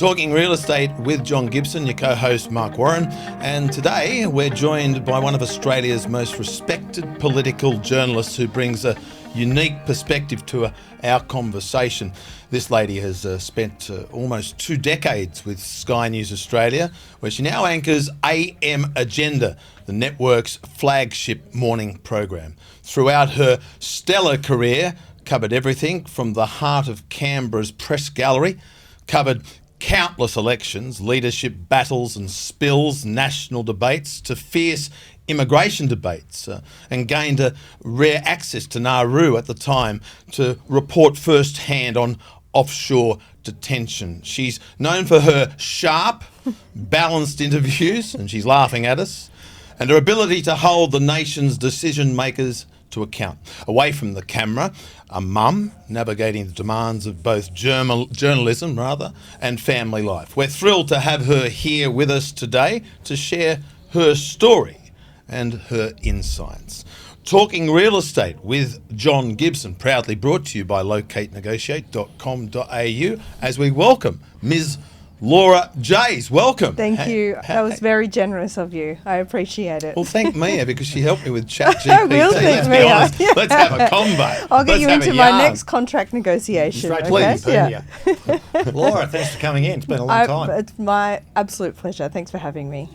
Talking real estate with John Gibson, your co-host Mark Warren, and today we're joined by one of Australia's most respected political journalists who brings a unique perspective to our conversation. This lady has spent almost 2 decades with Sky News Australia, where she now anchors AM Agenda, the network's flagship morning program. Throughout her stellar career, covered everything from the heart of Canberra's press gallery, covered countless elections, leadership battles and spills, national debates, to fierce immigration debates, and gained a rare access to Nauru at the time to report firsthand on offshore detention. She's known for her sharp, balanced interviews, and she's laughing at us, and her ability to hold the nation's decision makers to account. Away from the camera, a mum navigating the demands of both journalism and family life. We're thrilled to have her here with us today to share her story and her insights. Talking real estate with John Gibson, proudly brought to you by locatenegotiate.com.au, as we welcome Ms. Laura Jays. Welcome. Thank you. That was very generous of you. I appreciate it. Well, thank Mia, because she helped me with ChatGPT. I will thank Mia. Let's have a convo. I'll get you into my next contract negotiation. Please. Yeah. Laura, thanks for coming in. It's been a long time. It's my absolute pleasure. Thanks for having me.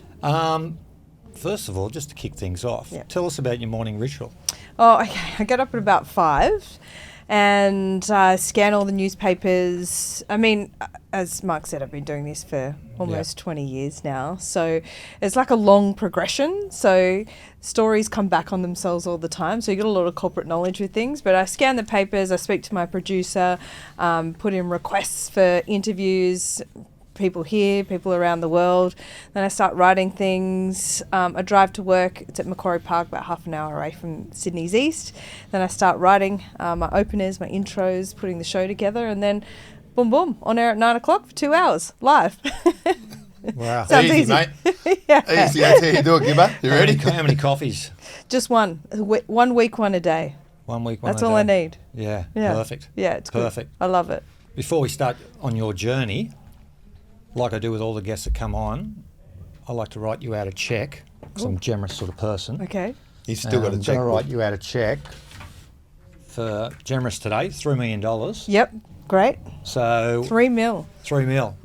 First of all, just to kick things off, tell us about your morning ritual. Oh, okay. I get up at about 5 and scan all the newspapers. I mean, as Mark said, I've been doing this for almost 20 years now. So it's like a long progression. So stories come back on themselves all the time. So you get a lot of corporate knowledge with things. But I scan the papers, I speak to my producer, put in requests for interviews, people here, people around the world. Then I start writing things. I drive to work. It's at Macquarie Park, about half an hour away from Sydney's east. Then I start writing my openers, my intros, putting the show together, and then boom, boom, on air at 9 o'clock for 2 hours, live. Wow. Sounds easy, mate. Yeah. Easy. That's how you do it, Gibber. You ready? How many coffees? Just one. 1 week, one a day. 1 week, one That's a all day. I need. Yeah, Yeah. perfect. Yeah, it's good. Perfect. I love it. Before we start on your journey, like I do with all the guests that come on, I like to write you out a cheque, because I'm a generous sort of person. Okay. You've still got a I'm check. going to write you out a cheque for generous today, $3 million. Yep. Great. So 3 mil. 3 mil.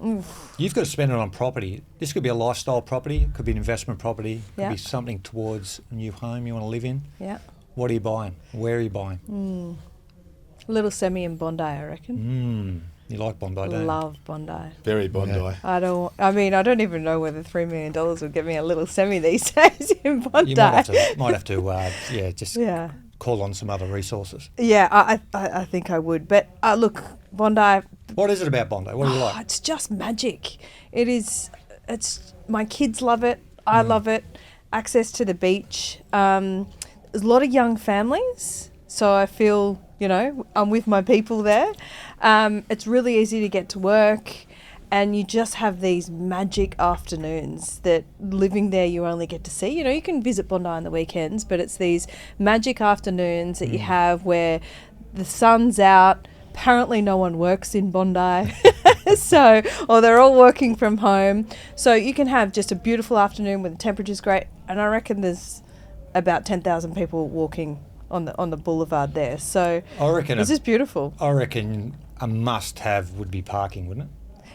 You've got to spend it on property. This could be a lifestyle property, it could be an investment property, it could be something towards a new home you want to live in. Yeah. What are you buying? Where are you buying? A little semi in Bondi, I reckon. You like Bondi, don't you? Love Bondi. Very Bondi. Yeah. I don't even know whether $3 million would get me a little semi these days in Bondi. You might have to, just call on some other resources. Yeah, I think I would. But look, Bondi. What is it about Bondi? What do you like? It's just magic. It is. It's my kids love it. I love it. Access to the beach. There's a lot of young families, so I feel I'm with my people there. It's really easy to get to work, and you just have these magic afternoons that living there you only get to see. You can visit Bondi on the weekends, but it's these magic afternoons that you have where the sun's out. Apparently no one works in Bondi, or they're all working from home. So you can have just a beautiful afternoon when the temperature's great, and I reckon there's about 10,000 people walking on the boulevard there. So I reckon it's just beautiful. I reckon a must-have would be parking, wouldn't it?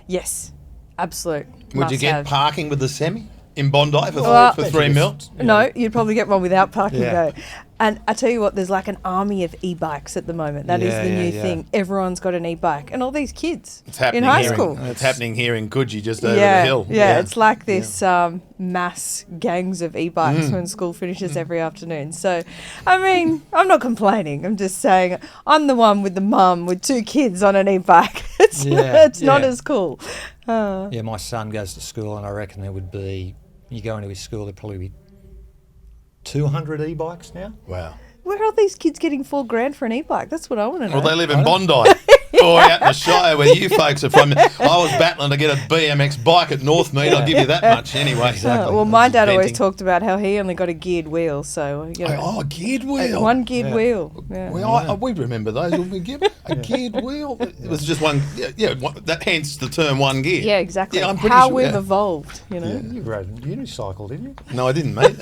Yes, absolute. Would you get must-have. parking with the semi in Bondi for Well, 3 mil? No, you'd probably get one without parking Yeah. though. And I tell you what, there's like an army of e-bikes at the moment. That is the new thing. Everyone's got an e-bike, and all these kids It's happening in high here school. It's happening here in Coogee, just over the hill. Yeah, it's like this mass gangs of e-bikes when school finishes every afternoon. So, I mean, I'm not complaining. I'm just saying I'm the one with the mum with 2 kids on an e-bike. It's not as cool. Yeah, my son goes to school, and I reckon there would be, you go into his school, there'd probably be 200 e-bikes now. Wow. Where are these kids getting $4,000 for an e-bike? That's what I want to know. Well, they live in Bondi. Or out in the Shire where you folks are from. I was battling to get a BMX bike at Northmead. I'll give you that much anyway. Exactly. Well, my dad always Venting. talked about how he only got a geared wheel, so you know, Oh, a geared wheel. one geared wheel. Yeah. We remember those when we give a geared wheel. It was just one. That hence the term one gear. Yeah, exactly. Yeah, I'm pretty how sure, we've yeah. evolved, you know. You rode a unicycle, didn't you? No, I didn't, mate.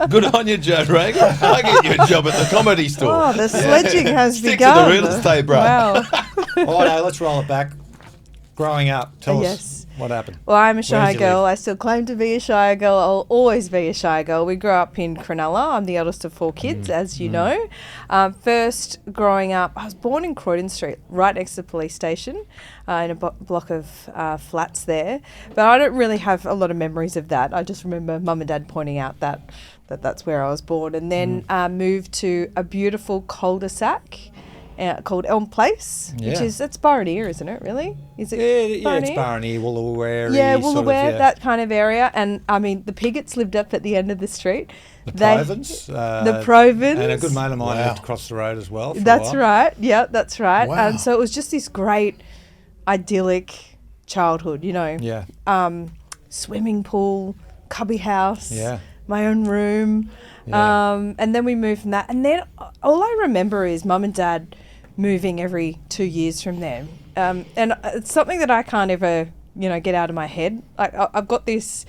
Good on you, Joe Reagan. I get you a job at the comedy store. Oh, the sledging has Stick begun. to the real estate, bro. Wow. Oh no, let's roll it back. Growing up, tell Yes. us what happened. Well, I'm a Where'd Shire you girl. live? I still claim to be a Shire girl. I'll always be a Shire girl. We grew up in Cronulla. I'm the eldest of 4 kids, as you know. First, growing up, I was born in Croydon Street, right next to the police station, in a block of flats there. But I don't really have a lot of memories of that. I just remember Mum and Dad pointing out that's where I was born. And then moved to a beautiful cul-de-sac called Elm Place, which Yeah. is, that's Baronier, isn't it, really? Is it Yeah, it's Baronier? Barney, Woolooware. Yeah, sort of, Woolooware, yeah. that kind of area. And I mean, the Pigots lived up at the end of the street. The They- Provins. the Provins. And a good mate of mine Wow. lived across the road as well. For a That's while. right. Yeah, that's right. Wow. And so it was just this great, idyllic childhood, you know. Yeah. Swimming pool, cubby house, Yeah. my own room. Yeah. And then we moved from that. And then all I remember is Mum and Dad moving every 2 years from there. And it's something that I can't ever, get out of my head. I've got this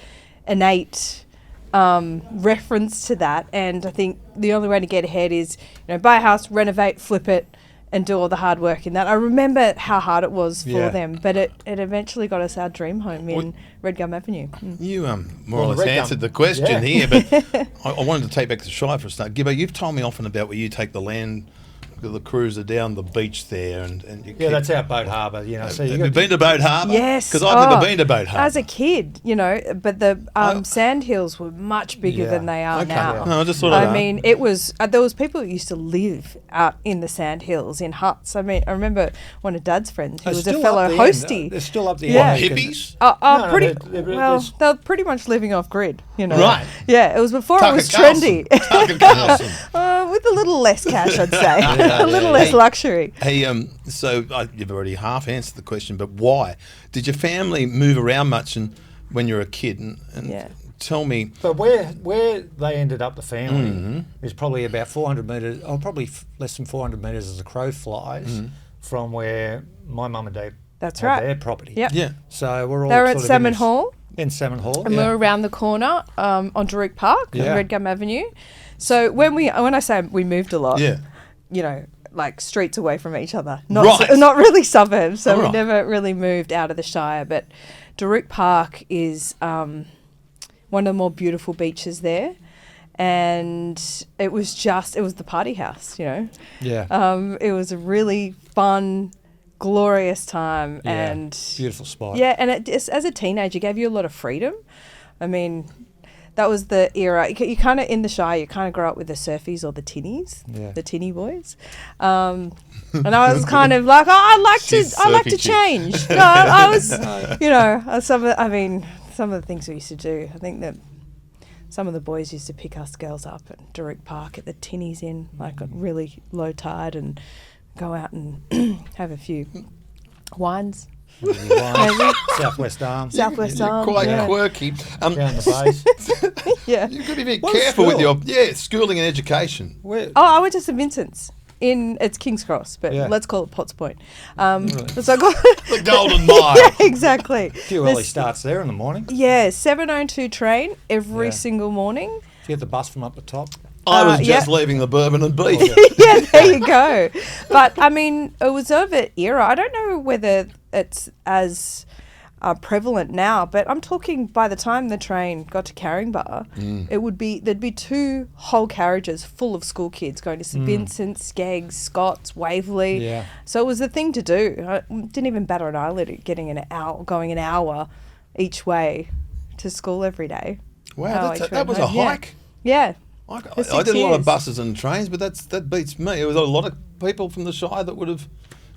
innate reference to that. And I think the only way to get ahead is, buy a house, renovate, flip it, and do all the hard work in that. I remember how hard it was for Yeah. them, but it eventually got us our dream home in Red Gum Avenue. You more Well, or the less red answered gum. the question Yeah. here, but I wanted to take back to Shire for a start. Gibbo, you've told me often about where you take the cruiser down the beach there, and you Yeah, that's our boat harbour, So Have you been to Boat Harbour? Yes. Because I've never Oh, been to Boat Harbour. As a kid, but the sand hills were much bigger Yeah. than they are Okay. now. No, I just thought I I'd mean, it was there was people that used to live out in the sand hills in huts. I mean, I remember one of Dad's friends who They're was a still fellow up the end. hostie. They're still up the Yeah. end. You can- hippies? No, Pretty they're well. They're pretty much living off grid, Right. Yeah, it was before Tucker it was Carlson. trendy. Tucker Carlson. With a little less cash, I'd say, Yeah, a little yeah. less Hey, luxury. Hey, so you've already half answered the question, but why? Did your family move around much when you were a kid? And Yeah. tell me, But where they ended up, the family, is probably about 400 metres, or probably less than 400 metres as a crow flies from where my mum and dad That's had right. their property. Yep. yeah, So we're all They were at sort of Salmon in Hall. In Salmon Hall, And yeah. we're around the corner on Darook Park, Yeah. on Red Gum Avenue. So when I say we moved a lot, yeah. like streets away from each other, not Right. not really suburbs. So All we right. never really moved out of the Shire. But Darook Park is one of the more beautiful beaches there, and it was the party house, Yeah. It was a really fun, glorious time, Yeah. and Beautiful spot. yeah, and it just, as a teenager, gave you a lot of freedom. I mean, that was the era. You kind of, in the Shire, you kind of grow up with the surfies or the tinnies, Yeah. the tinny boys. And I was kind of like, I like She's to surfy chick. change. No, I was, some of the things we used to do. I think that some of the boys used to pick us girls up at Darook Park at the tinnies in, like at really low tide, and go out and have a few wines. Maybe. Southwest Arms. Southwest You're Arm, quite yeah. quirky. Down the base. Yeah. You've got to be What careful with school? your schooling and education. Where, Oh, I went to St Vincent's. It's King's Cross, but Yeah. let's call it Potts Point. So I got The Golden Mile. yeah, exactly. a few early starts there in the morning. Yeah, 7:02 train every Yeah. single morning. Do you get the bus from up the top? I was yeah. just leaving the bourbon and beef. Yeah, there you go. But I mean, it was of an era. I don't know whether it's as prevalent now, but I'm talking by the time the train got to Caringbah, there'd be 2 whole carriages full of school kids going to St Vincent's, Skeggs, Scots, Waverley. Yeah. So it was the thing to do. I didn't even batter an eyelid at going an hour each way to school every day. Wow, each way that was a home. Yeah. hike. Yeah. I For 6 did a lot of years. buses and trains, but that beats me. It was a lot of people from the Shire that would have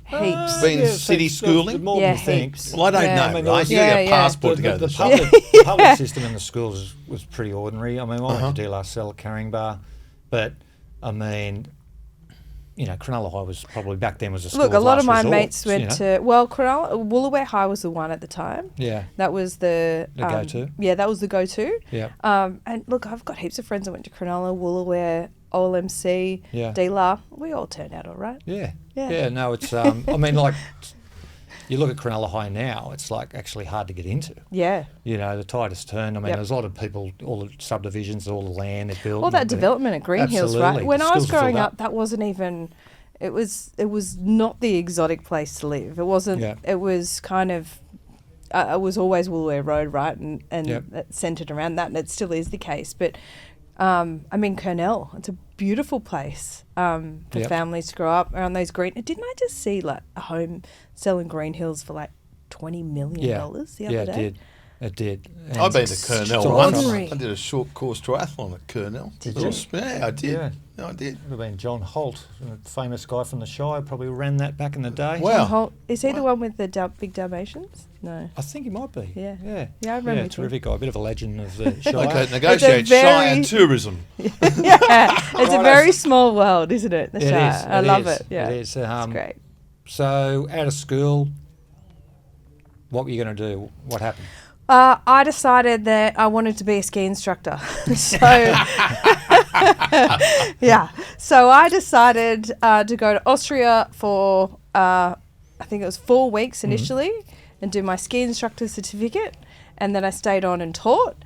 Heaps. been city schooling. More Yeah, than you think. heaps. Well, I don't Yeah. know, I mean, right? You yeah, get a yeah. passport to go to the Shire. The public system in the schools was pretty ordinary. I mean, I went to De La Salle at Caringbah, but I mean, Cronulla High was probably back then was a school Look, a of lot of last my resort, mates went to Woolooware High was the one at the time. Yeah. That was the go-to. Yeah, that was the go-to. Yeah. And look, I've got heaps of friends that went to Cronulla, Woolooware, OLMC, Yeah. DLA. We all turned out all right. Yeah. Yeah. Yeah. No, it's. I mean, like, you look at Cronulla High now, it's like actually hard to get into. Yeah. The tide has turned. I mean, Yep. there's a lot of people, all the subdivisions, all the land they built. All that development at Green Hills, right? Absolutely. When The I was schools are growing filled up, that wasn't even. It was not the exotic place to live. It wasn't. Yeah. It was kind of. It was always Woolooware Road, right, and Yep. it centred around that, and it still is the case. But Kurnell, it's a beautiful place for Yep. families to grow up around those green. Didn't I just see like a home selling Green Hills for like $20 million the other day? It did. And I've been to it's Kurnell once. extraordinary. I did a short course triathlon at Kurnell. Did Little you? Yeah, I did. Yeah. No, I did. Would have been John Holt, a famous guy from the Shire, probably ran that back in the day. Wow. Is he the one with the big Dalmatians? No. I think he might be. Yeah. Yeah. Yeah, I remember Yeah, him. terrific guy, a bit of a legend of the Shire. I could negotiate very- Shire tourism. Yeah, it's a very small world, isn't it? The It Shire. is, I it love is, it. Yeah, it is. it's great. So, out of school, what were you going to do? What happened? I decided that I wanted to be a ski instructor. So, yeah. So I decided to go to Austria for, I think it was 4 weeks initially, and do my ski instructor certificate. And then I stayed on and taught.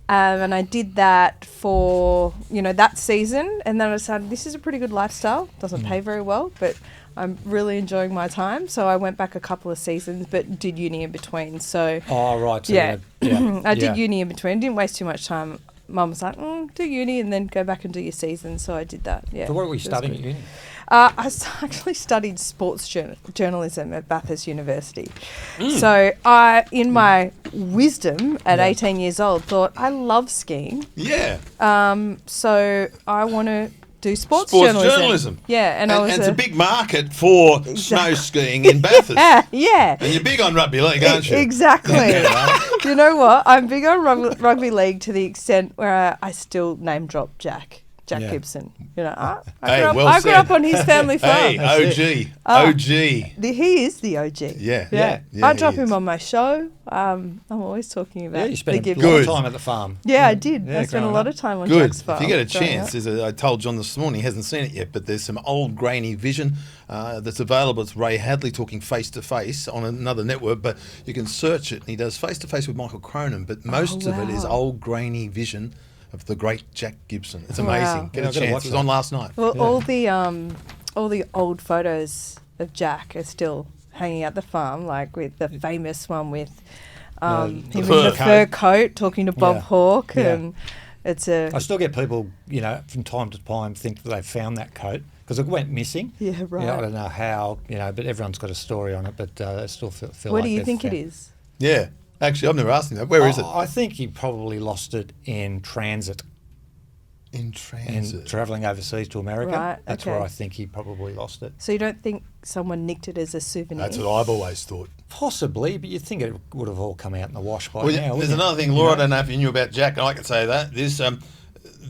And I did that for, that season. And then I decided this is a pretty good lifestyle. Doesn't pay very well, but I'm really enjoying my time. So I went back a couple of seasons, but did uni in between. So Oh, right. So yeah, I did yeah. uni in between. Didn't waste too much time. Mum was like, do uni and then go back and do your season. So I did that. Yeah. So, what were you It was studying at good. uni? Actually studied sports journalism at Bathurst University. So I, in my wisdom at 18 years old, thought I love skiing. Yeah. So I want to do sports journalism. Yeah, and I was it's a big market for snow skiing in Bathurst. yeah. And you're big on rugby league, aren't you? Exactly. You know what? I'm big on rugby league to the extent where I still name drop Jack Yeah. Gibson. I Hey, grew up, well I grew said. up on his family farm. Hey, OG. He is the OG. Yeah. Yeah. Yeah, I he drop is. him on my show. I'm always talking about Yeah, you the spent a Gibson. lot Good. of time at the farm. Yeah, I did. Yeah, I spent a growing lot up. of time on Good. Jack's farm. If you get a growing chance, up. I told John this morning, he hasn't seen it yet, but there's some old grainy vision that's available. It's Ray Hadley talking face to face on another network, but you can search it. And he does face to face with Michael Cronin, but most of it is wow. old grainy vision of the great Jack Gibson. It's Wow. amazing. Get Yeah, a I've gotta chance. watch It was that. on last night. Well, Yeah. all the old photos of Jack are still hanging at the farm, like with the famous one with him in fur the fur coat talking to Bob Yeah. Hawke, Yeah. and it's a I still get people, from time to time think that they've found that coat because it went missing. yeah, right. I don't know how, but everyone's got a story on it, but I still feel Where like do you they've think it found- is? Yeah. Actually, I've never asked him that. Where is it? I think he probably lost it in transit In and transit. travelling overseas to America. Right, That's okay. where I think he probably lost it. So you don't think someone nicked it as a souvenir? That's what I've always thought. Possibly, but you'd think it would have all come out in the wash by Well, now. there's wouldn't it? another thing, Laura. I don't know if you knew about Jack, and I can say that.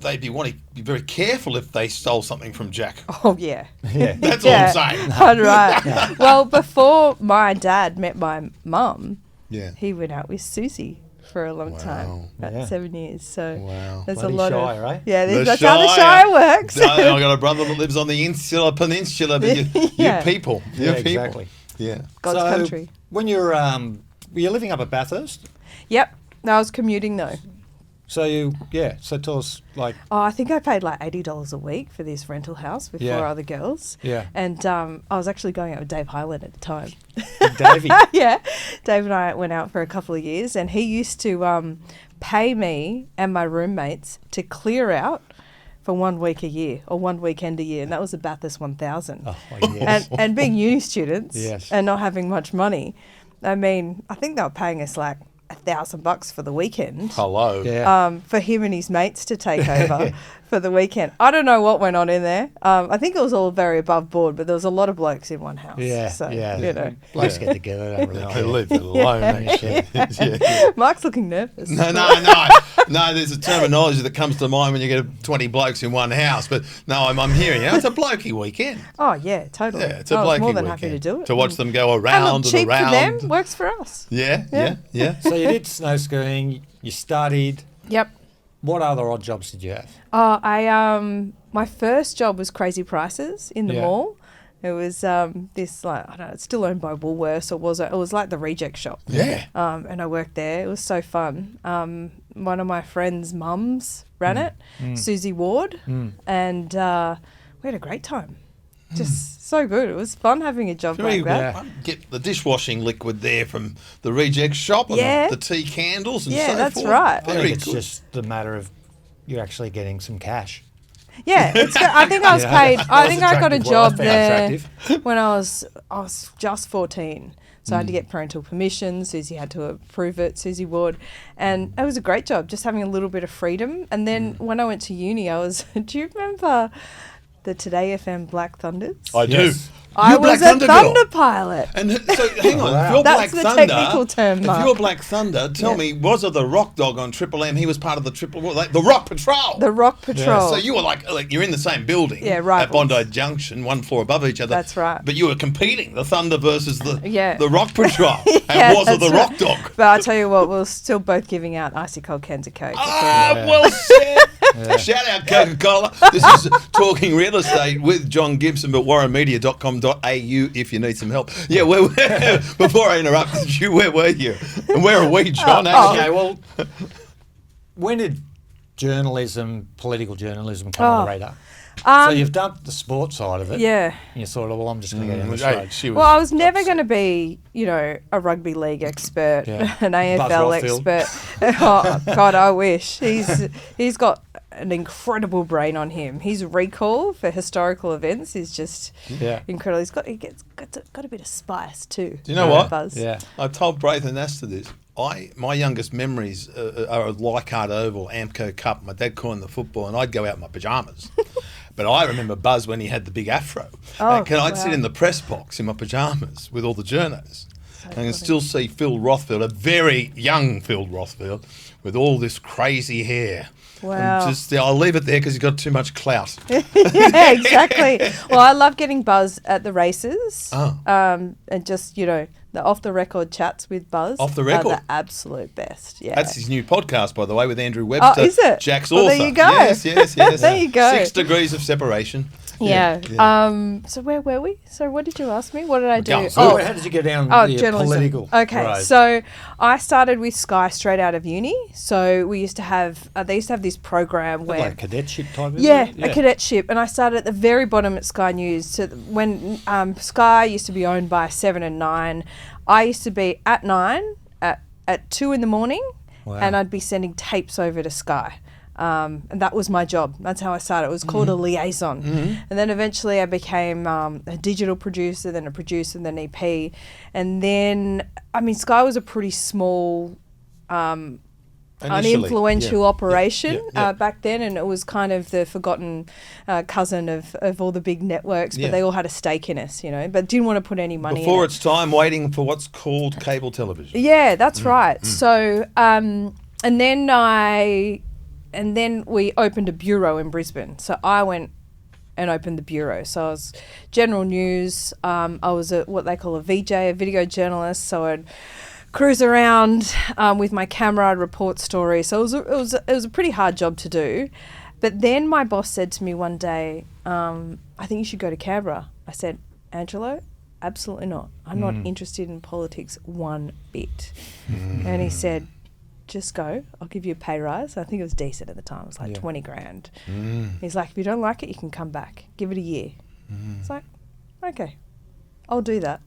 They'd want to be very careful if they stole something from Jack. Oh yeah. Yeah. That's all I'm saying. Right. Well, before my dad met my mum, Yeah. he went out with Susie for a long time, Wow. about Yeah. 7 years. So Wow. there's Bloody a lot Shire, of eh? yeah. The That's how the Shire works. I've got a brother that lives on the insular peninsula, but you Yeah. people. Yeah, You people. exactly. Yeah. God's So, country. When you're, were you living up at Bathurst? Yep. No, I was commuting though. So so tell us, like, Oh, I think I paid like $80 a week for this rental house with Yeah. 4 other girls. Yeah. And I was actually going out with Dave Hyland at the time. Davey. Yeah. Dave and I went out for a couple of years, and he used to pay me and my roommates to clear out for 1 week a year or 1 weekend a year, and that was the Bathurst 1000. Oh, yes. And being uni students Yes. and not having much money, I mean, I think they were paying us like $1,000 for the weekend. Hello. Yeah. For him and his mates to take over for the weekend. I don't know what went on in there. I think it was all very above board, but there was a lot of blokes in one house. Yeah, So, yeah. you know. Blokes get together, don't really I care. leave it alone. Yeah. Mark's looking nervous. No. No, there's a terminology that comes to mind when you get 20 blokes in one house. But no, I'm hearing it's a blokey weekend. Oh yeah, totally. Yeah, it's a I was blokey more than weekend. happy to do it. To watch them go And around look, and cheap around. for them works for us. Yeah. So you did snow skiing, you studied. Yep. What other odd jobs did you have? Oh, my first job was Crazy Prices in the mall. It was this like I don't know, it's still owned by Woolworths, or was it? It was like the reject shop. Yeah. And I worked there. It was so fun. One of my friends' mums ran it, Susie Ward, and we had a great time. Just so good. It was fun having a job like that. Get the dishwashing liquid there from the reject shop and the tea candles and so forth. That's right. I think it's just the matter of you actually getting some cash. Yeah, I think I was paid. I think I got a job there attractive. when I was just 14. So I had to get parental permission. Susie had to approve it, Susie Ward. And it was a great job, just having a little bit of freedom. And then when I went to uni, do you remember the Today FM Black Thunders? I do. I was a Thunder Thunder pilot. And so, hang on, if you're That's Black the Thunder, technical term, if Mark. you're Black Thunder, tell me, was it the Rock Dog on Triple M? He was part of the Rock Patrol. The Rock Patrol. So you were like you're in the same building at rivals. Bondi Junction, one floor above each other. That's right. But you were competing, the Thunder versus the Rock Patrol. Yeah, and was it the that's Rock Dog? But I'll tell you what, we're still both giving out icy cold cans of Coke. Well said. Shout out Coca-Cola. This is Talking Real Estate with John Gibson, but warrenmedia.com.au if you need some help. Yeah, before I interrupted you, where were you? And where are we, John? Okay, well, when did political journalism come on the radar? So you've done the sports side of it. Yeah. And you thought, well, I'm just going to get in the straight. Well, I was never going to be, a rugby league expert, an AFL expert. Oh, God, I wish. He's got an incredible brain on him. His recall for historical events is just incredible. He's got a bit of spice too. Do you know what? Buzz. Yeah. I told Braith and Astor this. My youngest memories are a Leichhardt Oval, Amco Cup. My dad calling the football, and I'd go out in my pajamas. But I remember Buzz when he had the big afro. I'd sit in the press box in my pajamas with all the journos. And I can still see Phil Rothfield, a very young Phil Rothfield, with all this crazy hair. Wow. I'll leave it there because he's got too much clout. Yeah, exactly. Well, I love getting Buzz at the races. And just, the off-the-record chats with Buzz Off the record? are the absolute best. Yeah. That's his new podcast, by the way, with Andrew Webster. Oh, is it? Jack's Well, author. there you go. Yes. There you go. 6 degrees of separation. Yeah. So where were we? So what did you ask me? What did I do? So how did you get down the journalism. political Okay, road? so I started with Sky straight out of uni. So we used to have, they used to have this program where... Like a cadetship type of a cadetship. And I started at the very bottom at Sky News. So when Sky used to be owned by 7 and 9, I used to be at 9, at 2 in the morning, and I'd be sending tapes over to Sky. And that was my job. That's how I started. It was called a liaison. And then eventually I became a digital producer, then a producer, then EP. And then, Sky was a pretty small, uninfluential operation back then. And it was kind of the forgotten cousin of all the big networks. But they all had a stake in us, but didn't want to put any money in it. Before its time, waiting for what's called cable television. Yeah, that's right. So, and then we opened a bureau in Brisbane. So I went and opened the bureau. So I was general news. I was what they call a VJ, a video journalist. So I'd cruise around with my camera, I'd report stories. So it was a pretty hard job to do. But then my boss said to me one day, I think you should go to Canberra. I said, Angelo, absolutely not. I'm not interested in politics one bit. And he said, just go. I'll give you a pay rise. I think it was decent at the time. It was like 20 grand. He's like, if you don't like it, you can come back. Give it a year. It's like, okay, I'll do that.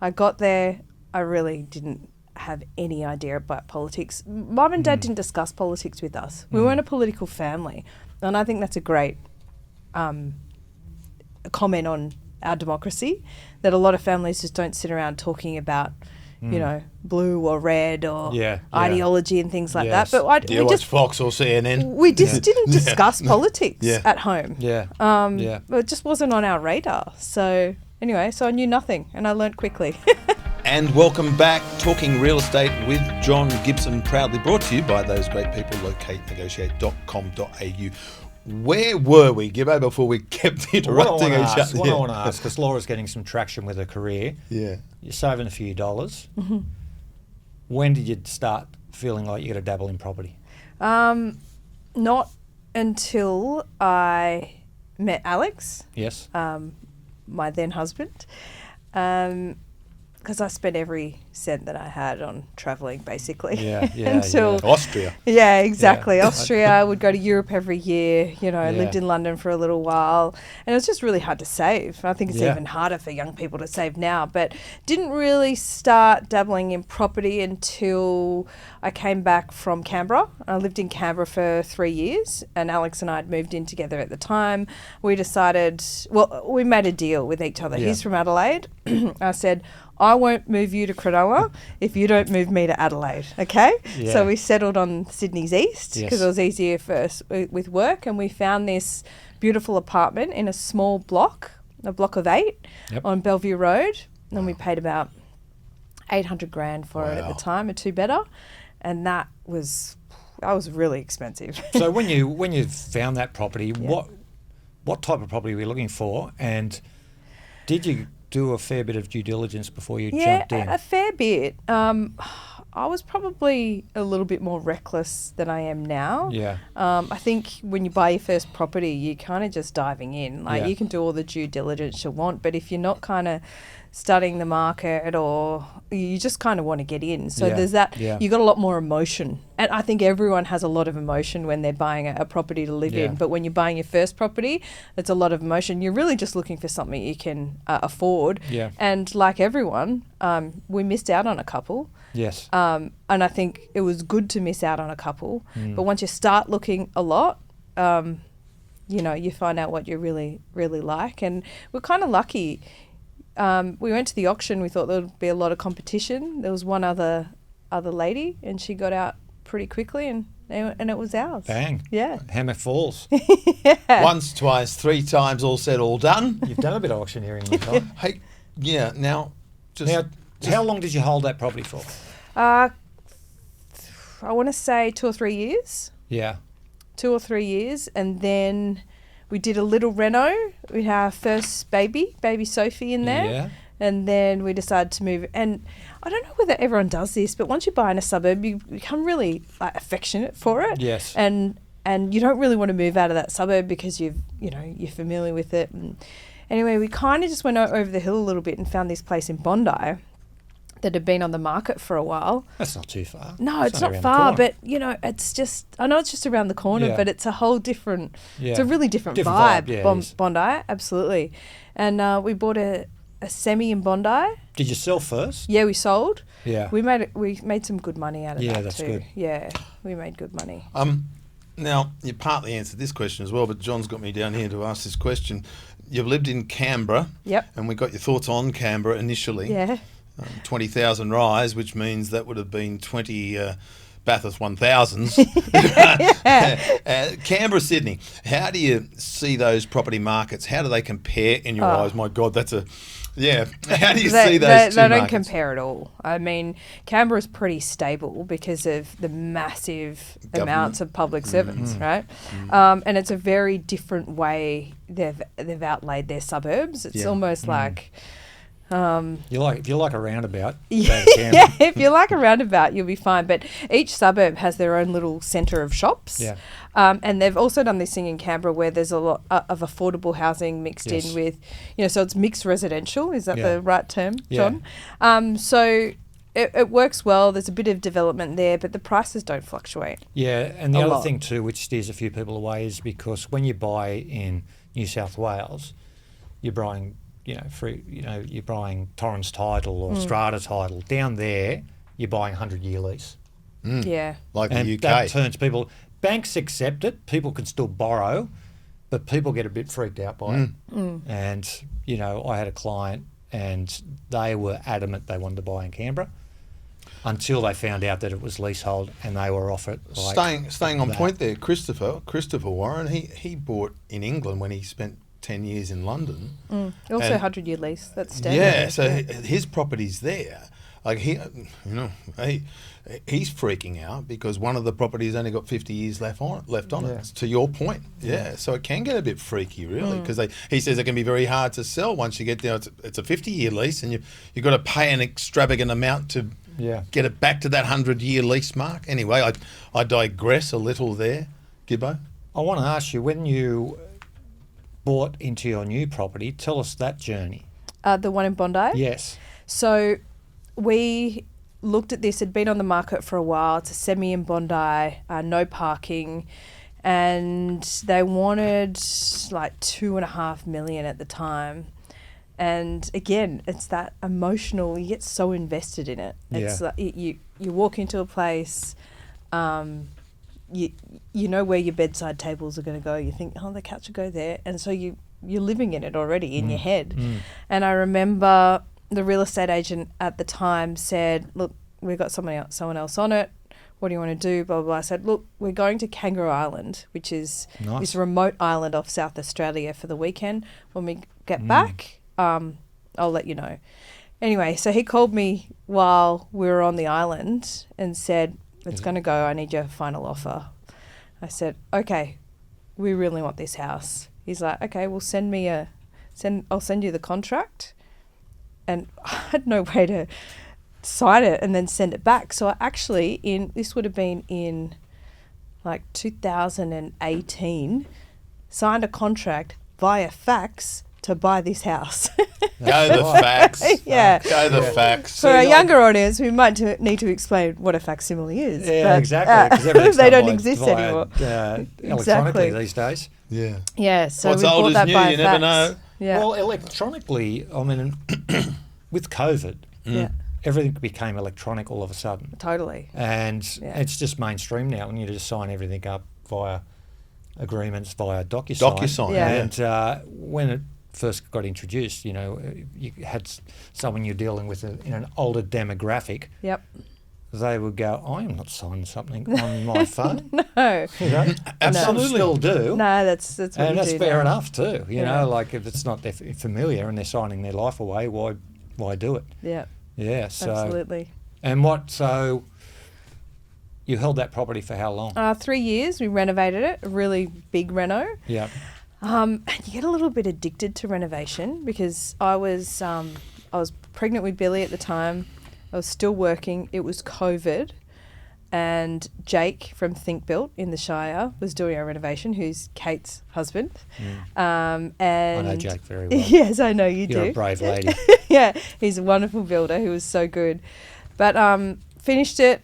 I got there. I really didn't have any idea about politics. Mum and Dad didn't discuss politics with us. We weren't a political family. And I think that's a great comment on our democracy, that a lot of families just don't sit around talking about blue or red or ideology and things like that. But Do you watch Fox or CNN? We just didn't discuss politics at home. But it just wasn't on our radar. So anyway, I knew nothing and I learnt quickly. And welcome back, Talking Real Estate with John Gibson, proudly brought to you by those great people, locatenegotiate.com.au. Where were we, Gibbo, before we kept interrupting each other? What I want to ask, because Laura's getting some traction with her career. Yeah. You're saving a few dollars. Mm-hmm. When did you start feeling like you got to dabble in property? Not until I met Alex, Yes. my then husband, because I spent every cent that I had on travelling, basically. Yeah, Until Austria. Yeah, exactly. Yeah. Austria. I would go to Europe every year. You know, I Yeah. lived in London for a little while, and it was just really hard to save. I think it's Yeah. even harder for young people to save now. But didn't really start dabbling in property until I came back from Canberra. I lived in Canberra for 3 years, and Alex and I had moved in together at the time. We decided, well, we made a deal with each other. Yeah. He's from Adelaide. I said, I won't move you to Cronulla if you don't move me to Adelaide, okay? Yeah. So we settled on Sydney's East because Yes. it was easier for us with work, and we found this beautiful apartment in a small block, a block of 8 Yep. on Bellevue Road, and we paid about 800 grand for it at Wow. the time, a two-bedder, and that was really expensive. So when you found that property, what type of property were you looking for, and did you do a fair bit of due diligence before you jumped in? A fair bit. I was probably a little bit more reckless than I am now. Yeah. I think when you buy your first property, you're kind of just diving in. Like, Yeah. you can do all the due diligence you want, but if you're not kind of studying the market, or you just kind of want to get in. So Yeah. there's that, Yeah. you got a lot more emotion. And I think everyone has a lot of emotion when they're buying a property to live Yeah. in. But when you're buying your first property, it's a lot of emotion. You're really just looking for something you can afford. Yeah. And like everyone, we missed out on a couple. Yes. And I think it was good to miss out on a couple. Mm. But once you start looking a lot, you know, you find out what you really, really like. And we're kind of lucky. We went to the auction. We thought there would be a lot of competition. There was one other lady, and she got out pretty quickly, and it was ours. Bang. Yeah. Hammer falls. Once, twice, 3 times, all said, all done. You've done a bit of auctioneering in your time. Hey, yeah, now, just... Now, how long did you hold that property for? I want to say 2 or 3 years. Yeah. 2 or 3 years, and then we did a little reno. We had our first baby Sophie in there. Yeah. And then we decided to move. And I don't know whether everyone does this, but once you buy in a suburb, you become really affectionate for it. Yes. And you don't really want to move out of that suburb because you're familiar with it. And anyway, we kind of just went over the hill a little bit and found this place in Bondi that had been on the market for a while. That's not too far. No, it's not only around the far, corner. but it's just, I know it's just around the corner, Yeah. but it's a whole different, it's Yeah. a really different Different vibe, vibe, yeah, it is. Bondi, absolutely. And we bought a semi in Bondi. Did you sell first? Yeah, we sold. Yeah. We made some good money out of Yeah, that that's too. good. Yeah, we made good money. Now, you partly answered this question as well, but John's got me down here to ask this question. You've lived in Canberra. Yep. And we got your thoughts on Canberra initially. Yeah. 20,000 rise, which means that would have been 20 Bathurst 1000s. Canberra, Sydney. How do you see those property markets? How do they compare in your eyes? My God, that's a... Yeah. How do you see those two They don't markets? compare at all. I mean, Canberra's pretty stable because of the massive Government. amounts of public servants, right? And it's a very different way they've outlaid their suburbs. It's Yeah. almost like... If you like a roundabout, Yeah, go to Canberra. if you like a roundabout, you'll be fine. But each suburb has their own little centre of shops. Yeah. And they've also done this thing in Canberra where there's a lot of affordable housing mixed Yes. in with, so it's mixed residential. Is that Yeah. the right term, Yeah. John? So it works well. There's a bit of development there, but the prices don't fluctuate. Yeah, and the A other lot. thing too, which steers a few people away, is because when you buy in New South Wales, you're buying, you're buying Torrens title or Strata title. Down there, you're buying 100-year lease. Yeah. Like And the UK. that turns people... Banks accept it. People can still borrow, but people get a bit freaked out by it. And, I had a client and they were adamant they wanted to buy in Canberra until they found out that it was leasehold and they were off it. Staying on that. point there, Christopher Warren, he bought in England when he spent 10 years in London. Also, And- 100-year lease. That's standard. Yeah, so his property's there. Like he's freaking out because one of the properties only got 50 years left on Yeah. it. To your point, yeah. So it can get a bit freaky, really, because he says it can be very hard to sell once you get there. It's a 50-year lease, and you've got to pay an extravagant amount to get it back to that 100-year lease mark. Anyway, I digress a little there, Gibbo. I want to ask you, when you bought into your new property, tell us that journey. The one in Bondi? Yes. So we looked at this. It'd been on the market for a while. It's a semi in Bondi, no parking, and they wanted like 2.5 million at the time. And again, it's that emotional. You get so invested in it. It's like you walk into a place. You know where your bedside tables are going to go. You think, oh, the couch will go there, and so you're living in it already in your head. And I remember the real estate agent at the time said, look, we've got someone else on it. What do you want to do? Blah, blah, blah. I said, look, we're going to Kangaroo Island, which is this remote island off South Australia for the weekend. When we get back, I'll let you know. Anyway, so he called me while we were on the island and said, it's going to go. I need your final offer. I said, okay, we really want this house. He's like, okay, well, I'll send you the contract. And I had no way to sign it and then send it back. So I actually, this would have been in like 2018, signed a contract via fax to buy this house. Go the facts. Yeah. Go the facts. For our younger audience, we might need to explain what a facsimile is. Yeah, but, exactly. Because everything's they done don't exist via, anymore. Electronically these days. Yeah. Yeah, so What's we old bought is that new, by you fax. never know. Yeah. Well, electronically, I mean, with COVID, Yeah, everything became electronic all of a sudden. totally. And it's just mainstream now, and you just sign everything up via agreements via DocuSign. Yeah. And when it first got introduced, you know, you had someone you're dealing with in an older demographic. Yep. They would go, I am not signing something on my phone. No. You know, and some Absolutely. still do. No, that's what And you that's do fair now. enough too. You Yeah. know, like if it's not familiar and they're signing their life away, why do it? Yeah, Yeah. So absolutely. so you held that property for how long? 3 years, we renovated it, a really big reno. Yeah. And you get a little bit addicted to renovation because I was pregnant with Billy at the time. I was still working. It was COVID. And Jake from Think Built in the Shire was doing our renovation, who's Kate's husband. And I know Jake very well. Yes, I know you do. You're a brave lady. Yeah, he's a wonderful builder who was so good. But finished it.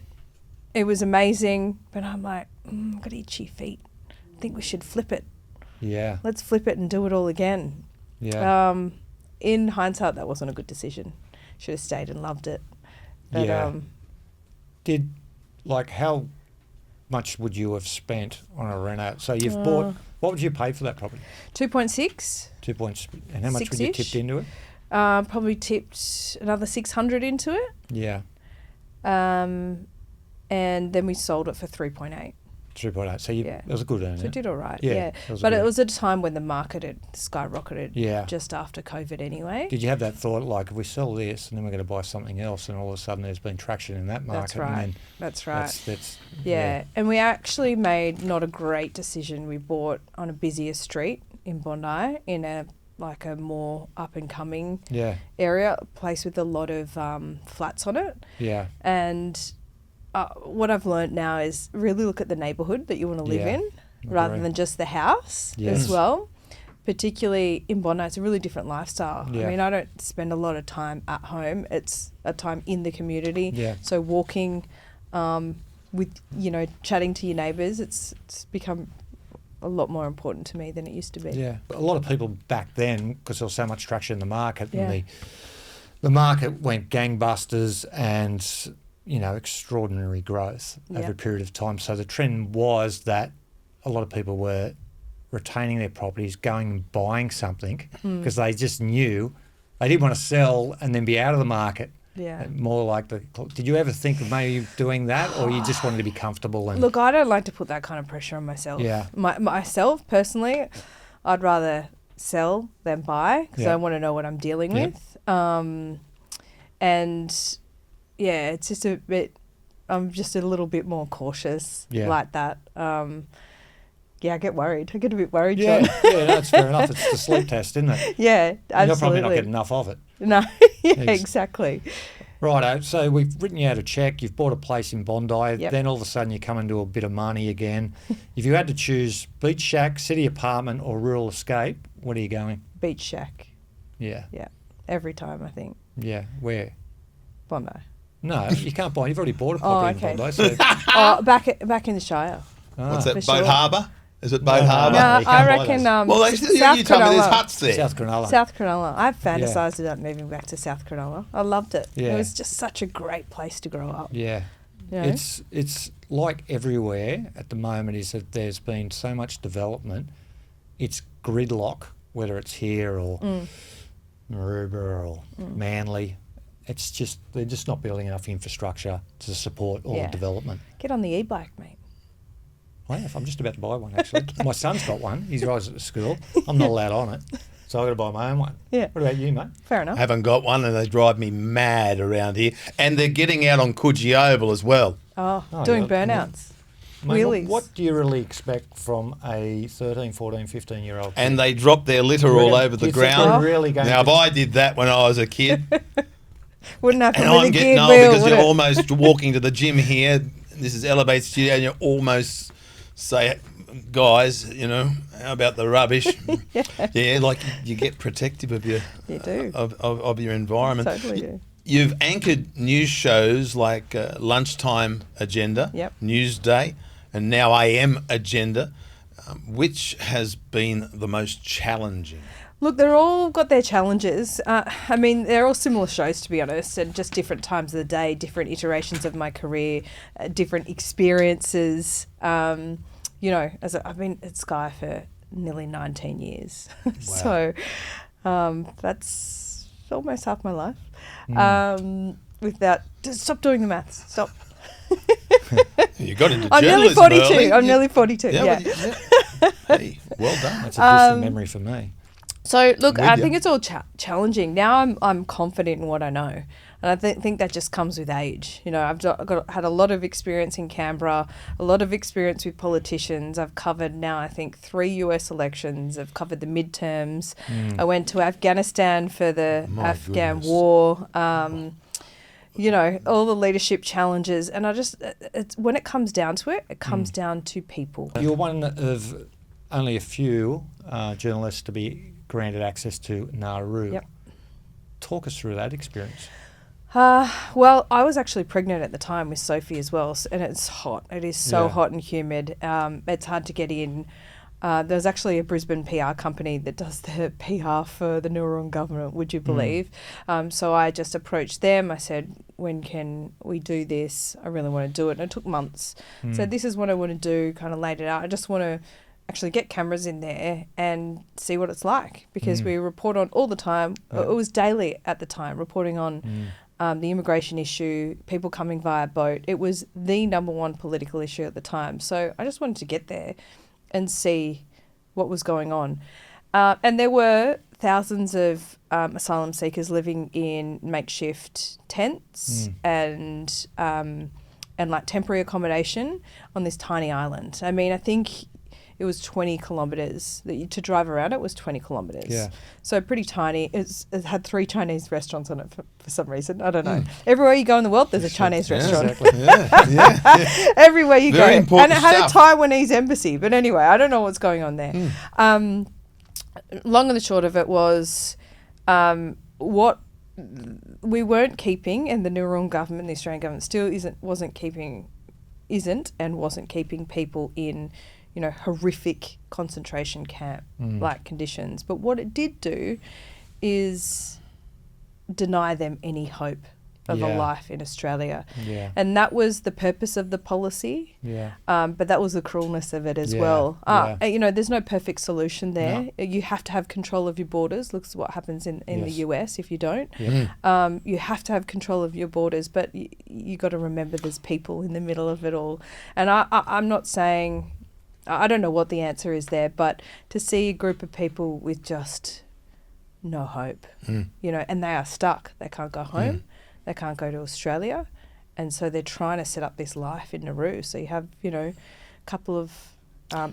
It was amazing. But I'm like, I've got itchy feet. I think we should flip it. Yeah. Let's flip it and do it all again. Yeah. In hindsight, that wasn't a good decision. Should have stayed and loved it. But, Yeah. How much would you have spent on a reno? So you've bought, what would you pay for that property? 2.6. 2 points. And how much would you Six-ish. tipped into it? Probably tipped another 600 into it. Yeah. And then we sold it for 3.8. 3.8. So it was a good earner. So it did all right. Yeah, Yeah. it was But good. it was at a time when the market had skyrocketed. Yeah. Just after COVID anyway. Did you have that thought, like, if we sell this and then we're going to buy something else, and all of a sudden there's been traction in that market? That's right. And then That's right. That's Yeah, and we actually made not a great decision. We bought on a busier street in Bondi in a more up and coming Yeah. area, a place with a lot of flats on it. Yeah. And what I've learned now is really look at the neighbourhood that you want to live Yeah, in rather agree. than just the house Yes. as well. Particularly in Bondi, it's a really different lifestyle. Yeah. I mean, I don't spend a lot of time at home. It's a time in the community. Yeah. So walking with, chatting to your neighbours, it's become a lot more important to me than it used to be. Yeah. A lot of people back then, because there was so much traction in the market, Yeah. and the market went gangbusters and, extraordinary growth over Yeah. a period of time. So the trend was that a lot of people were retaining their properties, going and buying something because they just knew they didn't want to sell and then be out of the market. Yeah. More like did you ever think of maybe doing that, or you just wanted to be comfortable? And Look, I don't like to put that kind of pressure on myself. Yeah. Myself, personally, I'd rather sell than buy because I want to know what I'm dealing with. And yeah, it's just a bit. I'm just a little bit more cautious like that. I get worried. I get a bit worried, John. Yeah, that's fair enough. It's the sleep test, isn't it? Yeah, absolutely. You'll probably not get enough of it. No, exactly. Righto, so we've written you out a cheque, you've bought a place in Bondi, Yep. then all of a sudden you come into a bit of money again. If you had to choose beach shack, city apartment or rural escape, what are you going? Beach shack. Yeah. Yeah, every time I think. Yeah, where? Bondi. No, you can't buy, you've already bought a property in Bondi. So, back in the Shire. What's that, For Boat sure. Harbour? Is it Boat Harbour? No, you can't I buy reckon. those. Well, South you told me there's Cronulla. huts there. South Cronulla. South Cronulla. I've fantasised about moving back to South Cronulla. I loved it. Yeah. It was just such a great place to grow up. Yeah. You know? It's like everywhere at the moment is that there's been so much development. It's gridlock, whether it's here or Maroubra or Manly. It's just, they're just not building enough infrastructure to support all the development. Get on the e-bike, mate. I have. I'm just about to buy one, actually. My son's got one. He's rides at the school. I'm not allowed on it. So I've got to buy my own one. Yeah. What about you, mate? Fair I enough. haven't got one and they drive me mad around here. And they're getting out on Coogee Oval as well. Doing yeah. burnouts. Mate, Wheelies. what do you really expect from a 13, 14, 15-year-old kid? And they drop their litter all over the Do you think ground. they're really going Now, to... if I did that when I was a kid, Wouldn't happen and with I'm a getting geared old wheel, because would you're it? almost walking to the gym here. This is Elevate Studio, and you're almost say, guys, you know, how about the rubbish? Yeah, like you get protective of your You do. of your environment. Totally do. You've anchored news shows like Lunchtime Agenda, Yep. Newsday, and now AM Agenda. Which has been the most challenging? Look, they're all got their challenges. I mean, they're all similar shows, to be honest, and just different times of the day, different iterations of my career, different experiences. You know, I've been at Sky for nearly 19 years. So that's almost half my life. Just stop doing the maths. Stop. You got into I'm nearly journalism 42. early. I'm nearly 42. Yeah. Yeah. Hey, well done. That's a distant memory for me. So look, I ya. think it's all challenging. Now I'm confident in what I know, and I think that just comes with age. You know, I've had a lot of experience in Canberra, a lot of experience with politicians. I've covered now, I think, 3 US elections. I've covered the midterms. I went to Afghanistan for the Afghan war. You know, all the leadership challenges, and it's when it comes down to it, it comes down to people. You're one of only a few journalists to be granted access to Nauru. Yep. Talk us through that experience. Well, I was actually pregnant at the time with Sophie as well, and it's hot. It is so hot and humid. It's hard to get in. There's actually a Brisbane PR company that does the PR for the Nauru government, would you believe? So I just approached them. I said, when can we do this? I really want to do it. And it took months. So this is what I want to do, kind of laid it out. I just want to actually get cameras in there and see what it's like, because we report on all the time. It was daily at the time, reporting on the immigration issue, people coming via boat. It was the number one political issue at the time. So I just wanted to get there and see what was going on. And there were thousands of asylum seekers living in makeshift tents and like temporary accommodation on this tiny island. I mean, I think it was 20 kilometres. To drive around it was 20 kilometres. Yeah. So pretty tiny. It had 3 Chinese restaurants on it for some reason. I don't know. Everywhere you go in the world, there's a Chinese restaurant. Exactly. Yeah. Everywhere you Very go. important And it had stuff. a Taiwanese embassy. But anyway, I don't know what's going on there. Long and the short of it was what we weren't keeping, and the Nauru government, the Australian government, wasn't keeping people in, you know, horrific concentration camp like conditions. But what it did do is deny them any hope of a life in Australia. Yeah. And that was the purpose of the policy. Yeah. But that was the cruelness of it as Yeah, well. yeah. You know, there's no perfect solution there. No. You have to have control of your borders. Look at what happens in the Yes. US if you don't. Yeah. You have to have control of your borders, but you got to remember there's people in the middle of it all. And I'm not saying I don't know what the answer is there, but to see a group of people with just no hope, you know, and they are stuck. They can't go home. They can't go to Australia. And so they're trying to set up this life in Nauru. So you have, you know, a couple of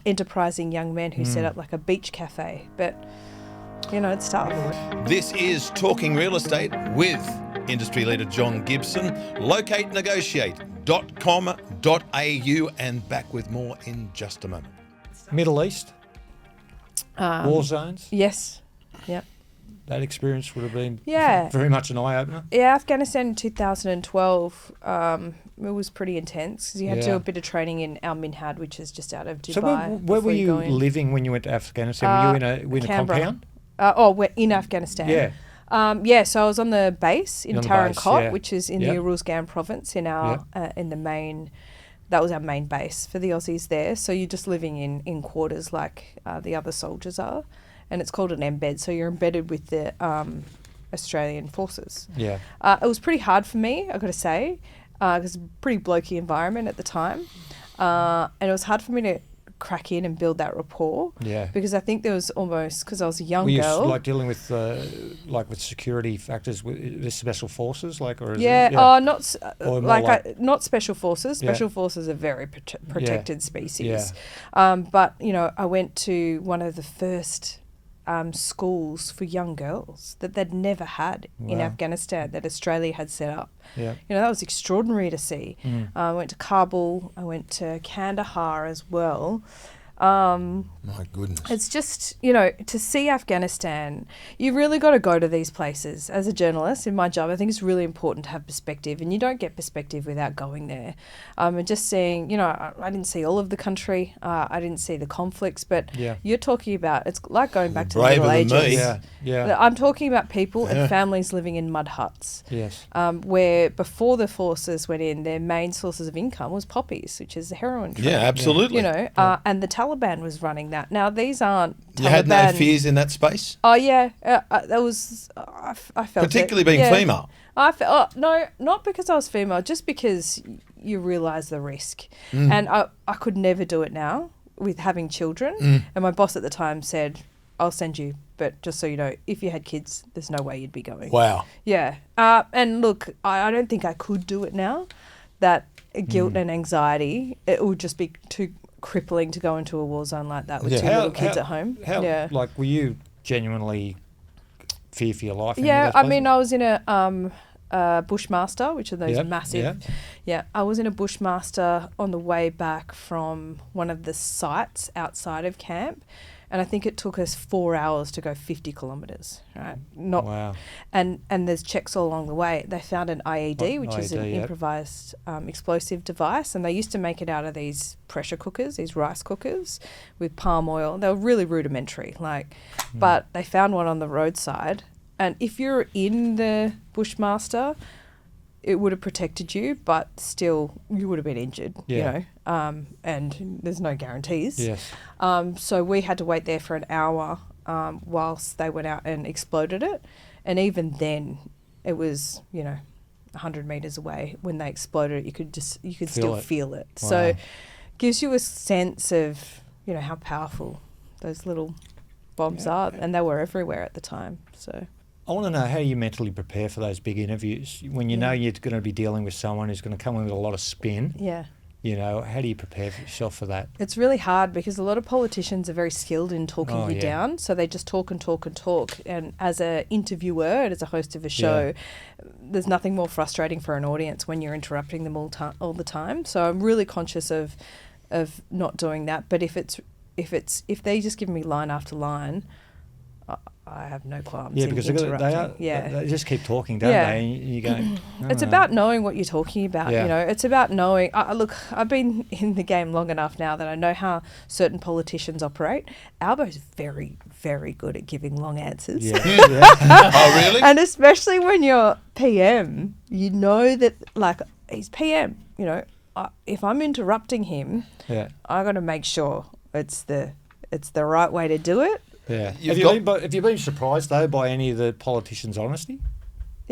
enterprising young men who set up like a beach cafe. But, you know, it's tough. This is Talking Real Estate with industry leader John Gibson. LocateNegotiate.com.au, and back with more in just a moment. Middle East, war zones. Yes. Yep. That experience would have been Yeah. very much an eye-opener. Yeah, Afghanistan in 2012, it was pretty intense because you had to do a bit of training in Al Minhad, which is just out of Dubai. So where were you living when you went to Afghanistan? Were you in a compound? We're in Afghanistan. Yeah. So I was on the base in On the Taran base, Kot, yeah. which is in the Uruzgan province in our in the main. That was our main base for the Aussies there. So you're just living in quarters like the other soldiers are, and it's called an embed. So you're embedded with the Australian forces. Yeah. It was pretty hard for me, I've got to say, because it's a pretty blokey environment at the time, and it was hard for me to crack in and build that rapport. Yeah. Because I think there was almost, because I was a young Were you girl. like dealing with with security factors with the special forces, like, or is not special forces. Special forces are very protected species. But you know, I went to one of the first schools for young girls that they'd never had in Afghanistan, that Australia had set up. Yeah. You know, that was extraordinary to see. I went to Kabul, I went to Kandahar as well. My goodness. It's just, you know, to see Afghanistan, you really got to go to these places. As a journalist in my job, I think it's really important to have perspective, and you don't get perspective without going there. And just seeing, you know, I didn't see all of the country. I didn't see the conflicts, but you're talking about, it's like going back to the Middle Ages. Yeah. I'm talking about people and families living in mud huts. Yes. Where before the forces went in, their main sources of income was poppies, which is the heroin trade. Yeah, absolutely. You know, and the Taliban was running that. Now, these aren't Taliban. You had no fears in that space? Oh, yeah. That was, I felt particularly being female? No, not because I was female, just because you realise the risk. And I could never do it now with having children. And my boss at the time said, I'll send you, but just so you know, if you had kids, there's no way you'd be going. Wow. Yeah. And look, I don't think I could do it now. That guilt and anxiety, it would just be too crippling to go into a war zone like that with two little kids at home. Like, were you genuinely fear for your life? I mean, I was in a Bushmaster, which are those massive. Yeah, I was in a Bushmaster on the way back from one of the sites outside of camp, and I think it took us 4 hours to go 50 kilometres. Right? Wow. And there's checks all along the way. They found an IED, which is an improvised explosive device, and they used to make it out of these pressure cookers, these rice cookers with palm oil. They were really rudimentary, but they found one on the roadside. And if you're in the Bushmaster, it would have protected you, but still you would have been injured, you know, and there's no guarantees. Yes. So we had to wait there for an hour whilst they went out and exploded it. And even then, it was, you know, 100 metres away. When they exploded it, you could still feel it. Wow. So it gives you a sense of, you know, how powerful those little bombs are. And they were everywhere at the time, so... I want to know how you mentally prepare for those big interviews when you know you're going to be dealing with someone who's going to come in with a lot of spin. Yeah. You know, how do you prepare yourself for that? It's really hard because a lot of politicians are very skilled in talking you down. So they just talk and talk and talk. And as an interviewer and as a host of a show, there's nothing more frustrating for an audience when you're interrupting them all the time. So I'm really conscious of not doing that. But if they just give me line after line, I have no qualms in interrupting. They just keep talking, don't they? And you go, it's about knowing what you're talking about, you know. It's about knowing... look, I've been in the game long enough now that I know how certain politicians operate. Albo's very, very good at giving long answers. Oh, really? And especially when you're PM, you know that, like, he's PM, you know. If I'm interrupting him, I got to make sure it's the right way to do it. Yeah. Have you been surprised, though, by any of the politicians' honesty?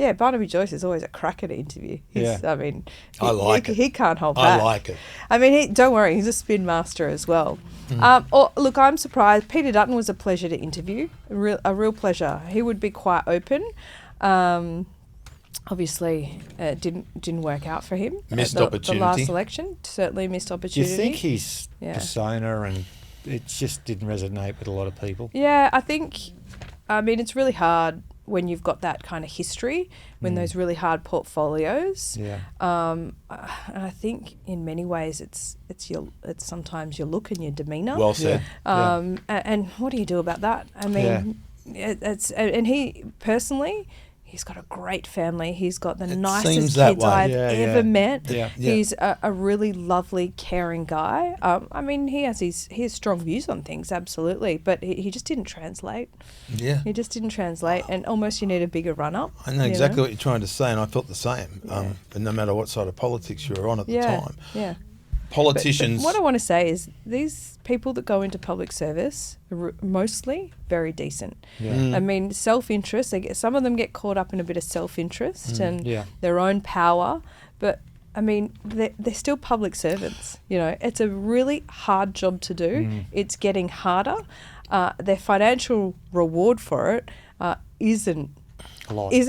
Yeah, Barnaby Joyce is always a cracker to interview. I mean, I like it. He can't hold I back. like it. I mean, don't worry, he's a spin master as well. Look, I'm surprised. Peter Dutton was a pleasure to interview, a real pleasure. He would be quite open. Obviously, it didn't work out for him. Missed the opportunity. last election, certainly missed Do opportunity. you think his persona and it just didn't resonate with a lot of people? Yeah, I mean, it's really hard when you've got that kind of history, when those really hard portfolios. Yeah. And I think in many ways it's sometimes your look and your demeanour. Well said. And what do you do about that? I mean, and he personally, he's got a great family. He's got the nicest seems kids that way. I've ever met. Yeah. He's a really lovely, caring guy. I mean, he has strong views on things, absolutely, but he just didn't translate. Yeah. He just didn't translate, and almost you need a bigger run-up. I know exactly what you're trying to say, and I felt the same. And no matter what side of politics you were on at the time. Yeah. Politicians. But what I want to say is these people that go into public service are mostly very decent. Yeah. I mean, self-interest, some of them get caught up in a bit of self-interest and Yeah. their own power, but I mean, they're still public servants. You know, it's a really hard job to do. It's getting harder. Their financial reward for it isn't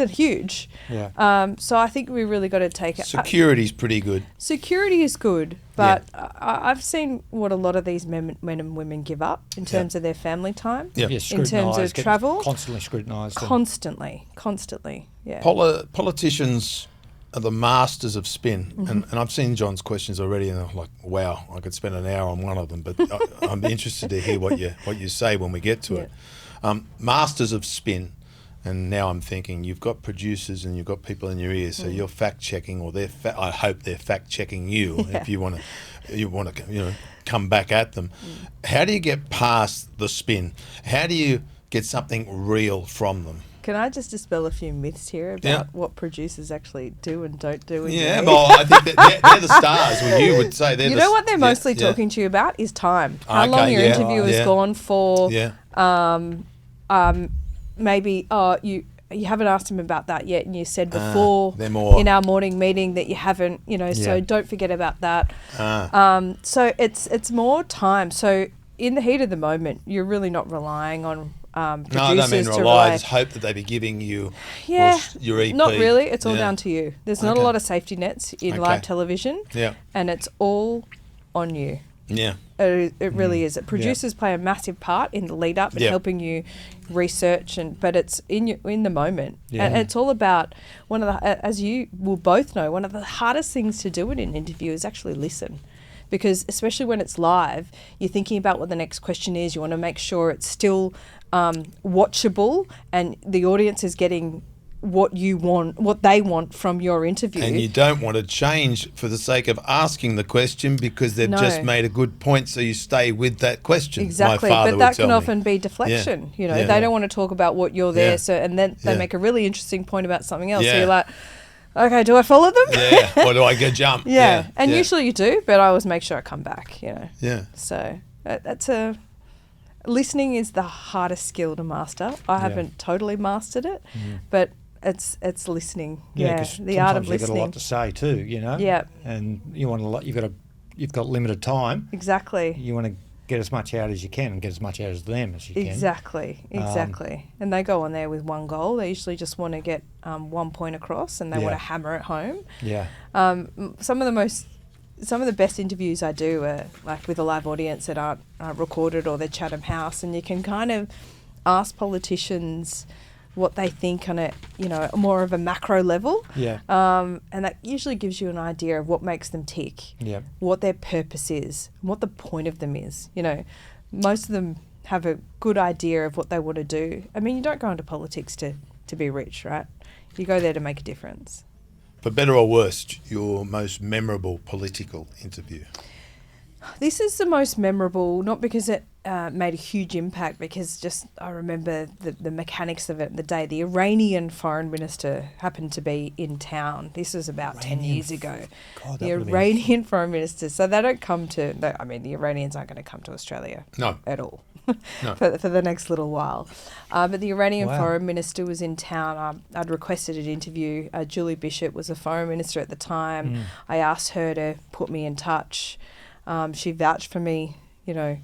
huge. Yeah. So I think we really got to take it. Security's pretty good. Security is good, but I've seen what a lot of these men and women give up in terms of their family time, Yeah. in terms of travel. Constantly scrutinised. Constantly, yeah. Politicians are the masters of spin. And I've seen John's questions already, and I'm like, wow, I could spend an hour on one of them, but I'm interested to hear what you say when we get to it. Masters of spin. And now I'm thinking, you've got producers and you've got people in your ears, so you're fact checking, or I hope they're fact checking you if you want to, come back at them. How do you get past the spin? How do you get something real from them? Can I just dispel a few myths here about what producers actually do and don't do? Well, I think that they're the stars. Well, you would say they're You know what they're mostly talking to you about is time. How long your interview has gone for. Yeah. Maybe you haven't asked them about that yet, and you said before in our morning meeting that you haven't, so don't forget about that. So it's more time. So in the heat of the moment, you're really not relying on producers. No, I don't mean rely. I just hope that they be giving you your EP. Not really. It's all down to you. There's not a lot of safety nets in live television, and it's all on you. Yeah. It really is. Producers play a massive part in the lead up and helping you research, but it's in the moment. Yeah. And it's all about one of the, as you will both know, one of the hardest things to do in an interview is actually listen. Because especially when it's live, you're thinking about what the next question is. You want to make sure it's still watchable and the audience is getting what they want from your interview. And you don't want to change for the sake of asking the question because they've just made a good point, so you stay with that question. Exactly, but that can often be deflection. They don't want to talk about what you're there, and then they make a really interesting point about something else. So you're like, okay, do I follow them? Yeah, or do I go jump? And usually you do, but I always make sure I come back. Yeah. So listening is the hardest skill to master. I haven't totally mastered it, but it's listening. The art of listening. You've got a lot to say too, Yeah. And you want a lot. You've got limited time. Exactly. You want to get as much out as you can and get as much out of them as you can. Exactly. And they go on there with one goal. They usually just want to get 1 point across, and they want to hammer it home. Yeah. Some of the best interviews I do are like with a live audience that aren't recorded, or they're Chatham House, and you can kind of ask politicians what they think on a more of a macro level. Yeah. And that usually gives you an idea of what makes them tick. Yeah. What their purpose is, and what the point of them is. Most of them have a good idea of what they want to do. I mean, you don't go into politics to be rich, right? You go there to make a difference. For better or worse, your most memorable political interview? This is the most memorable, not because it made a huge impact, because just I remember the mechanics of it the day. The Iranian foreign minister happened to be in town. This was about 10 years ago. God, the Iranian foreign minister. So they don't come to, the Iranians aren't going to come to Australia. No. At all. No. for the next little while. But the Iranian Wow. foreign minister was in town. I'd requested an interview. Julie Bishop was the foreign minister at the time. I asked her to put me in touch. She vouched for me, you know.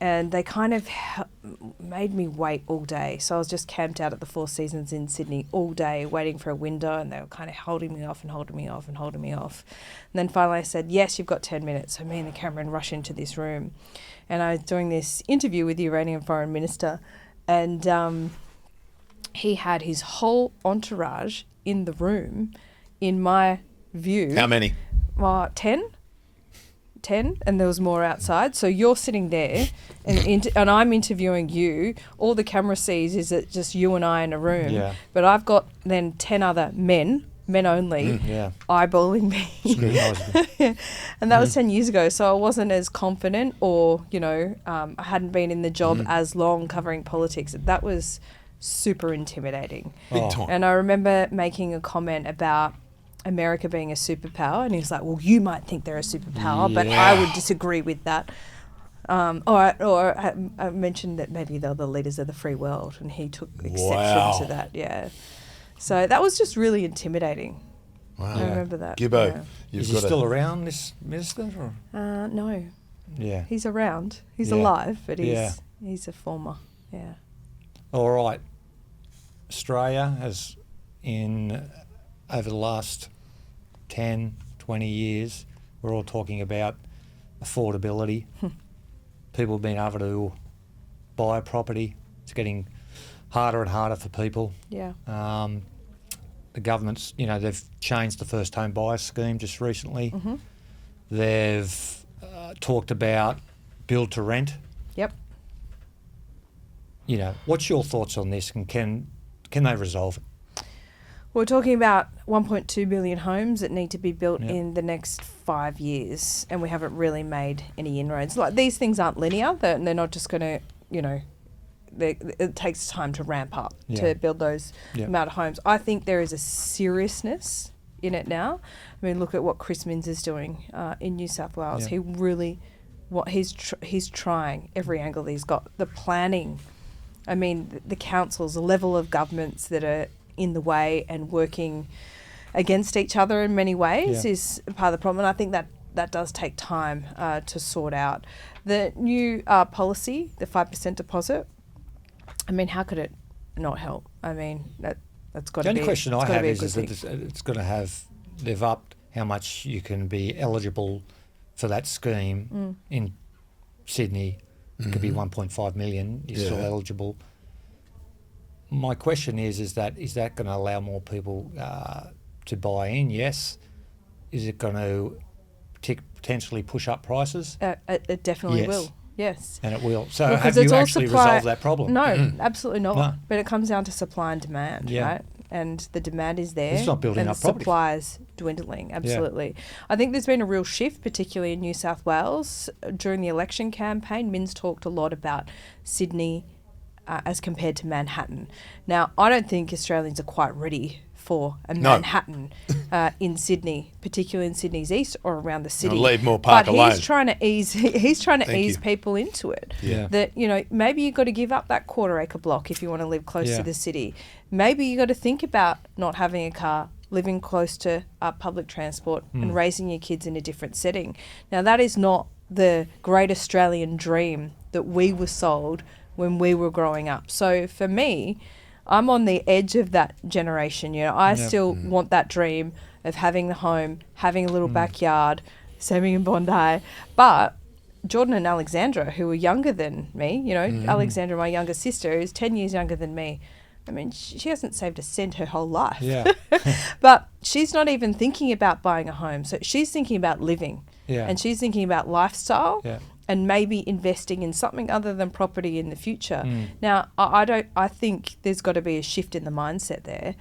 And they kind of made me wait all day. So I was just camped out at the Four Seasons in Sydney all day waiting for a window, and they were kind of holding me off and holding me off and holding me off. And then finally I said, yes, you've got 10 minutes. So me and the cameraman rush into this room. And I was doing this interview with the Iranian foreign minister, and he had his whole entourage in the room, in my view. How many? 10, and there was more outside. So you're sitting there and I'm interviewing you. All the camera sees is that just you and I in a room. Yeah. But I've got then 10 other men only, eyeballing me. And that was 10 years ago. So I wasn't as confident, or, you know, I hadn't been in the job as long covering politics. That was super intimidating. Big time. And I remember making a comment about America being a superpower, and he's like, well, you might think they're a superpower, but I would disagree with that. Or I mentioned that maybe they're the leaders of the free world, and he took exception to that. Yeah. So that was just really intimidating. Wow. I remember that. Gibbo, Yeah. you've Is he got still around, this minister? Or? No, Yeah. he's around. He's Yeah. alive, but Yeah. he's a former. Yeah. All right. Australia has, over the last 10, 20 years, we're all talking about affordability. People being able to buy a property. It's getting harder and harder for people. Yeah. The government's, you know, they've changed the first home buyer scheme just recently. They've talked about build to rent. Yep. You know, what's your thoughts on this, and can they resolve it? We're talking about 1.2 million homes that need to be built Yep. in the next 5 years, and we haven't really made any inroads. Like, these things aren't linear. They're not just going to, you know, it takes time to ramp up to build those amount of homes. I think there is a seriousness in it now. I mean, look at what Chris Minns is doing in New South Wales. Yeah. He really, he's trying every angle that he's got. The planning, I mean, the councils, the level of governments that are in the way and working against each other in many ways is part of the problem. And I think that does take time to sort out. The new policy, the 5% deposit, I mean, how could it not help? I mean, that's got to be. The only question I have is that thing. it's going to have, they've upped how much you can be eligible for that scheme in Sydney. It could be 1.5 million. You're still eligible. My question is that going to allow more people to buy in? Yes. Is it going to potentially push up prices? It definitely Yes. will. Yes. And it will. So Because have it's you all actually supply- resolved that problem? No, absolutely not. No. But it comes down to supply and demand, Yeah. right? And the demand is there. It's not building and up the property. supply is dwindling, absolutely. I think there's been a real shift, particularly in New South Wales. During the election campaign, Minns talked a lot about Sydney as compared to Manhattan. Now, I don't think Australians are quite ready for a Manhattan in Sydney, particularly in Sydney's east or around the city. leave Moore Park but alone. he's trying to ease. He's trying to Thank ease you. people into it. Yeah. That, you know, maybe you've got to give up that quarter-acre block if you want to live close to the city. Maybe you got to think about not having a car, living close to public transport, and raising your kids in a different setting. Now, that is not the great Australian dream that we were sold when we were growing up. So for me, I'm on the edge of that generation. You know, I still want that dream of having the home, having a little backyard, saving in Bondi. But Jordan and Alexandra, who are younger than me, you know, Alexandra, my younger sister, is 10 years younger than me. I mean, she hasn't saved a cent her whole life. Yeah. But she's not even thinking about buying a home. So she's thinking about living. Yeah. And she's thinking about lifestyle. Yeah. And maybe investing in something other than property in the future. Now, I think there's got to be a shift in the mindset there.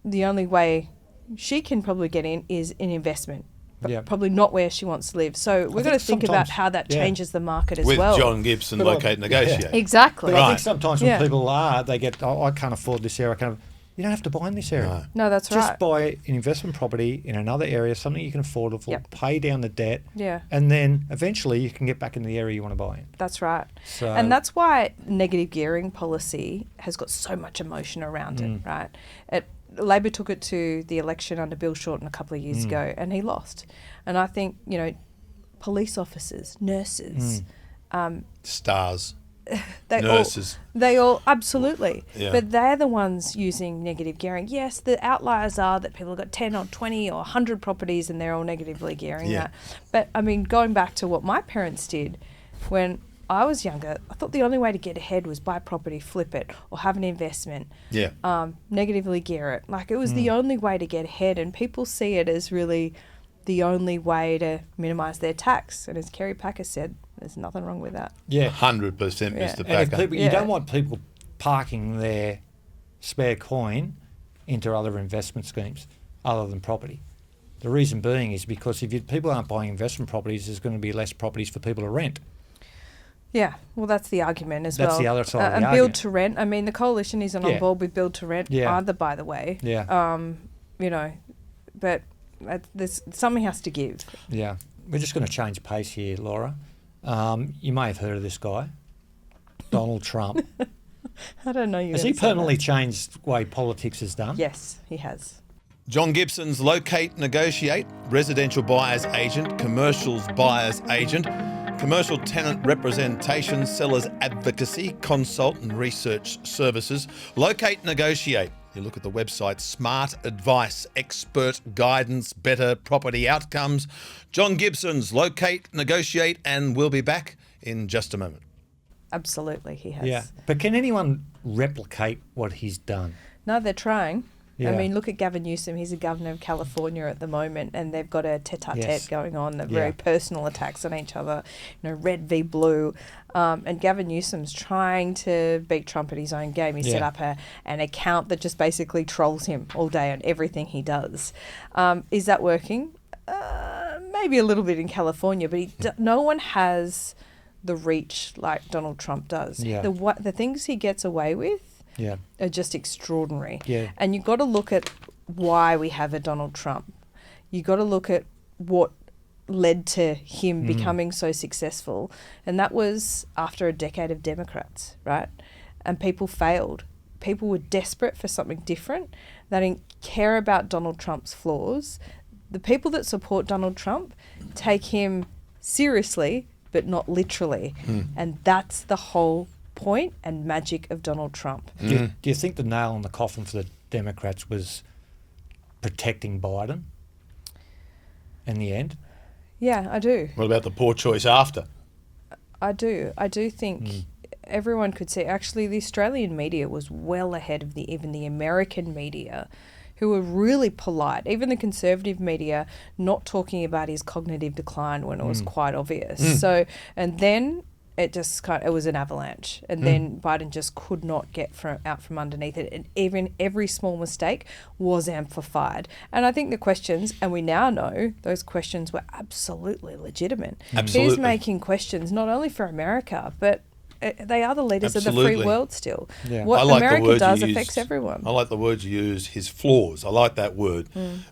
The only way she can probably get in is in investment, but probably not where she wants to live. So we've got to think about how that changes the market as With well. John Gibson, But locate, negotiate. Exactly. But I Right. think sometimes when people they get, I can't afford this here, I can't. you don't have to buy in this area. No. No, that's Just right. buy an investment property in another area, something you can afford, Yep. pay down the debt, Yeah. and then eventually you can get back in the area you want to buy in. That's right. So, And that's why negative gearing policy has got so much emotion around it, right? Labor took it to the election under Bill Shorten a couple of years ago, and he lost. And I think, police officers, nurses, Stars, they nurses. they all absolutely. Yeah. But they're the ones using negative gearing. Yes, the outliers are that people have got 10 or 20 or 100 properties and they're all negatively gearing Yeah. that. But I mean, going back to what my parents did when I was younger, I thought the only way to get ahead was buy property, flip it, or have an investment. Yeah. Negatively gear it. Like, it was the only way to get ahead, and people see it as really the only way to minimise their tax. And as Kerry Packer said, there's nothing wrong with that. yeah. 100%, Yeah. Mr. And if Packer. people, you Yeah. don't want people parking their spare coin into other investment schemes other than property. The reason being is because if people aren't buying investment properties, there's going to be less properties for people to rent. Yeah, well, that's the argument as well. That's the other side of the and argument. build to rent. I mean, the coalition isn't Yeah. on board with build to rent Yeah. either, by the way. Yeah. But something has to give. Yeah. We're just going to change pace here, Laura. You may have heard of this guy, Donald Trump. I don't know you. Has he permanently changed the way politics is done? Yes, he has. John Gibson's Locate, Negotiate, residential buyer's agent, commercials buyer's agent, commercial tenant representation, seller's advocacy, consult and research services. Locate, Negotiate. You look at the website, smart advice, expert guidance, better property outcomes. John Gibson's Locate, Negotiate, and we'll be back in just a moment. Absolutely, he has. Yeah. But can anyone replicate what he's done? No, they're trying. I Yeah. mean, look at Gavin Newsom. He's the governor of California at the moment, and they've got a tete-a-tete Yes. going on, Yeah. very personal attacks on each other, red v blue. And Gavin Newsom's trying to beat Trump at his own game. He set Yeah. up an account that just basically trolls him all day on everything he does. Is that working? Maybe a little bit in California, but no one has the reach like Donald Trump does. Yeah. The things he gets away with Yeah. are just extraordinary. Yeah. And you've got to look at why we have a Donald Trump. You've got to look at what led to him becoming so successful. And that was after a decade of Democrats, right? And people failed. People were desperate for something different. They didn't care about Donald Trump's flaws. The people that support Donald Trump take him seriously, but not literally. And that's the whole point and magic of Donald Trump. Do you think the nail in the coffin for the Democrats was protecting Biden in the end? Yeah, I do. What about the poor choice after? I do. I do think everyone could see. Actually, the Australian media was well ahead of even the American media, who were really polite. Even the conservative media not talking about his cognitive decline when it was quite obvious. So, and then it just it was an avalanche, and then Biden just could not get out from underneath it, and even every small mistake was amplified. And I think the questions, and we now know those questions were absolutely legitimate. Absolutely. He's making questions not only for America, but they are the leaders of the Absolutely. free world still. Yeah. What I like the America word does you affects used. everyone. I like the word you use, his flaws. I like that word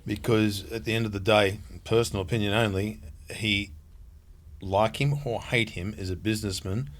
because at the end of the day, personal opinion only, he, like him or hate him, is a businessman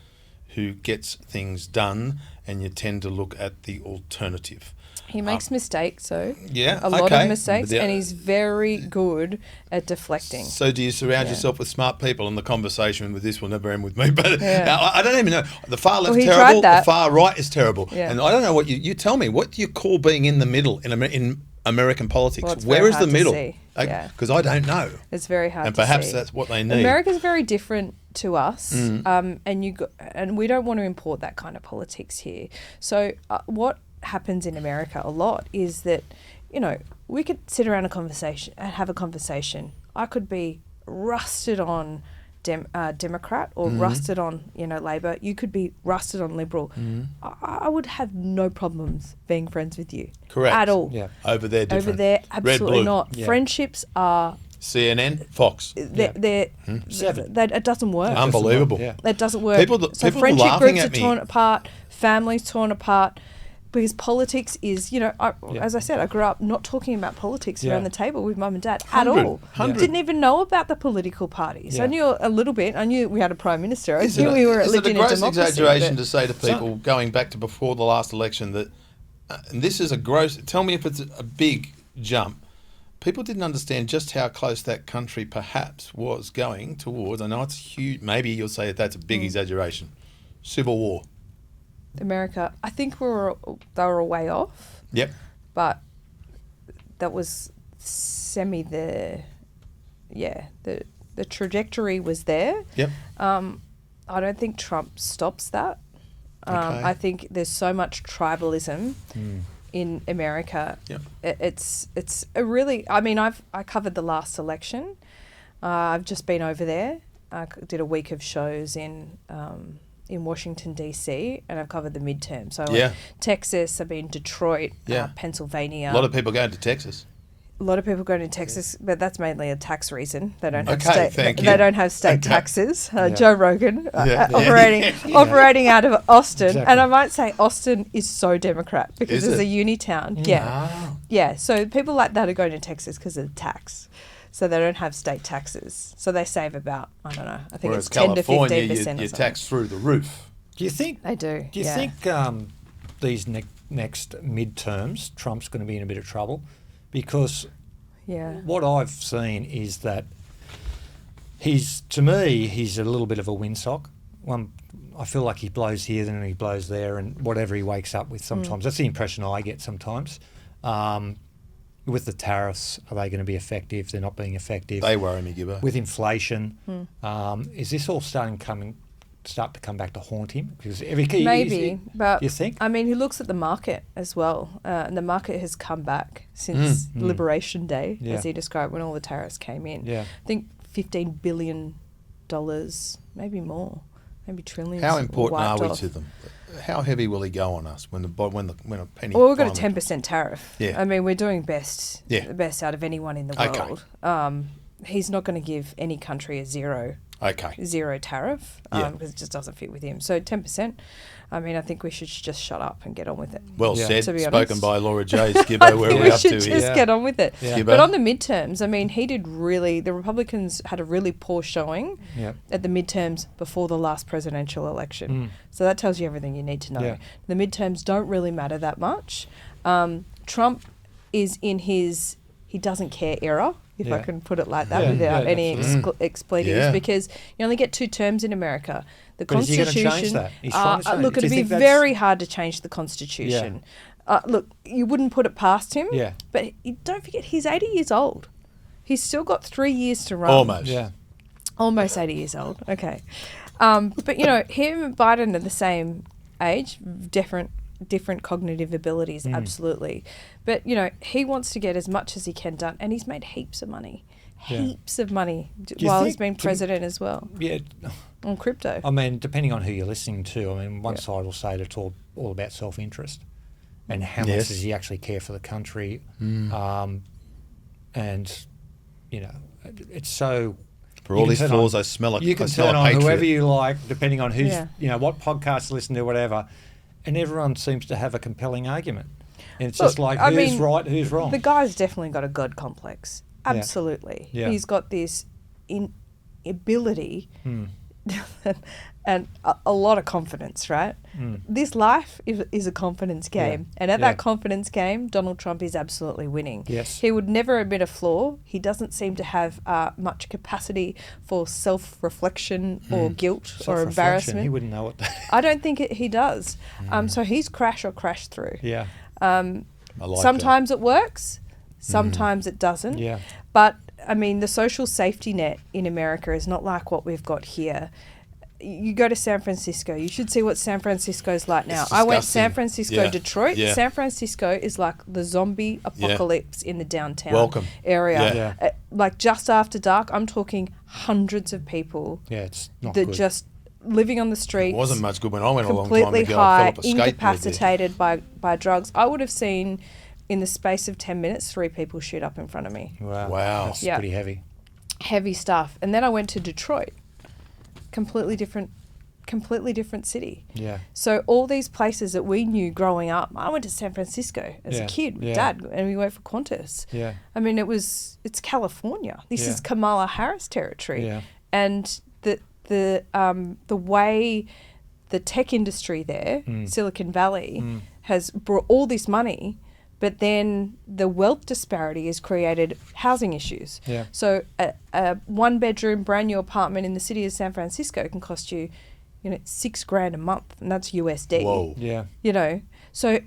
who gets things done, and you tend to look at the alternative. He makes mistakes, so Yeah, a lot okay. of mistakes, But and he's very good at deflecting. So do you surround Yeah. yourself with smart people? And the conversation with this will never end with me. But Yeah. I don't even know. The far left's he tried terrible. The that. far right is terrible. Yeah. And I don't know what you tell me. What do you call being in the middle in American politics? Well, it's Where very is the hard to middle? see. Yeah. Because I don't know. It's very hard And to perhaps see. that's what they need. America's very different to us, and we don't want to import that kind of politics here. So what happens in America a lot is that, we could sit around and have a conversation. I could be rusted on Democrat or rusted on Labor. You could be rusted on Liberal. I would have no problems being friends with you. Correct. At all. Yeah. Over there, different. Over there, Red, absolutely blue. not. Yeah. Friendships are CNN, Fox. Seven. it doesn't work. Unbelievable. Yeah. That doesn't work. People So were friendship laughing groups at are me. torn apart, families torn apart. because politics is, as I said, I grew up not talking about politics around the table with mum and dad at all. 100. Didn't even know about the political parties. Yeah. I knew a little bit. I knew we had a prime minister. I Is knew we were is living it in a a gross democracy. exaggeration but- to say to people going back to before the last election that, and this is a gross, tell me if it's a big jump, people didn't understand just how close that country perhaps was going towards, I know it's huge, maybe you'll say that's a big exaggeration, civil war. America, I think they were a way off, Yep. but that was the trajectory was there. Yep. I don't think Trump stops that. Okay. I think there's so much tribalism in America. Yep. It's a really, I covered the last election. I've just been over there. I did a week of shows in Washington, D.C., and I've covered the midterm. So I went Texas, I've been Detroit, Pennsylvania. A lot of people going to Texas. A lot of people going to Texas, but that's mainly a tax reason. They don't have Okay, state. thank you. They don't have state Okay. taxes. Joe Rogan Yeah. operating out of Austin, Exactly. and I might say Austin is so Democrat because Is it's it? a uni town. Yeah. So people like that are going to Texas because of the tax. So they don't have state taxes. So they save about, I don't know, I think Whereas it's 10 to 15%. California, or you something. tax through the roof. Do you think? They do. Do you think these next midterms, Trump's going to be in a bit of trouble? Because what I've seen is that to me, he's a little bit of a windsock. I feel like he blows here, then he blows there, and whatever he wakes up with sometimes. That's the impression I get sometimes. With the tariffs, are they going to be effective? They're not being effective. They worry me, Gibbo. With inflation, is this all starting to come back to haunt him? Because Maybe, but do you think? I mean, he looks at the market as well, and the market has come back since Liberation Day, as he described, when all the tariffs came in. Yeah. I think $15 billion, maybe more, maybe trillions. How important are wiped we off. to them? How heavy will he go on us when a penny? Well, we've got a finally- 10% tariff. Yeah. I mean, we're doing best, Yeah. the best out of anyone in the Okay. world. He's not going to give any country a zero tariff because it just doesn't fit with him. So 10%, I mean, I think we should just shut up and get on with it. Well said, To be spoken honest. by Laura J's. I Gibbo, where think we're we up should to just here. get on with it. Yeah. But on the midterms, I mean, the Republicans had a really poor showing Yeah. at the midterms before the last presidential election. So that tells you everything you need to know. Yeah. The midterms don't really matter that much. Trump is in his he doesn't care era, if I Yeah. can put it like that, Yeah, without yeah, any expletives, Yeah. because you only get 2 terms in America. The But is he Constitution. gonna change that? He's trying to change look, it. Do it'd you be think that's- very hard to change the Constitution. Look, you wouldn't put it past him. Yeah. But don't forget, he's 80 years old. He's still got 3 years to run. Almost. Yeah. Almost 80 years old. Okay. But, him and Biden are the same age, different cognitive abilities, absolutely. But, he wants to get as much as he can done, and he's made heaps of money. Heaps of money you while he's think- been president as well Yeah. on crypto. I mean, depending on who you're listening to, one side will say that it's all about self-interest and how much Yes. does he actually care for the country. And, it's so... For you all can these turn flaws, on- I smell You can I smell turn a on patriot. whoever you like, depending on who's, Yeah. what podcast to listen to, whatever, and everyone seems to have a compelling argument. And it's Look, just like, I who's mean, right, who's wrong? The guy's definitely got a God complex. Absolutely. Yeah. He's got this ability and a lot of confidence, right? This life is a confidence game. Yeah. And at Yeah. that confidence game, Donald Trump is absolutely winning. Yes. He would never admit a flaw. He doesn't seem to have much capacity for self-reflection or guilt or Self-reflection, embarrassment. He wouldn't know what that is. I don't think he does. So he's crash or crash through. Yeah. I like Sometimes it works, sometimes it doesn't. Yeah. But, I mean, the social safety net in America is not like what we've got here. You go to San Francisco, you should see what San Francisco's like now. It's I went disgusting. San Francisco, Yeah. Detroit. Yeah. San Francisco is like the zombie apocalypse in the downtown Welcome. area. Yeah. Like just after dark, I'm talking hundreds of people Yeah, it's not that good. just living on the streets. It wasn't much good when I went a long time Completely ago. I fell high, off a skateboard there. incapacitated by drugs. I would have seen in the space of 10 minutes 3 people shoot up in front of me. Wow. That's Yeah. pretty heavy. Heavy stuff. And then I went to Detroit. Completely different completely different city. Yeah. So all these places that we knew growing up, I went to San Francisco as a kid with Dad, and we went for Qantas. Yeah. I mean, it's California. This is Kamala Harris territory. Yeah. And the way the tech industry there, Silicon Valley, has brought all this money, but then the wealth disparity has created housing issues. Yeah. So a one-bedroom brand new apartment in the city of San Francisco can cost you, $6,000 a month, and that's USD. Whoa. Yeah. So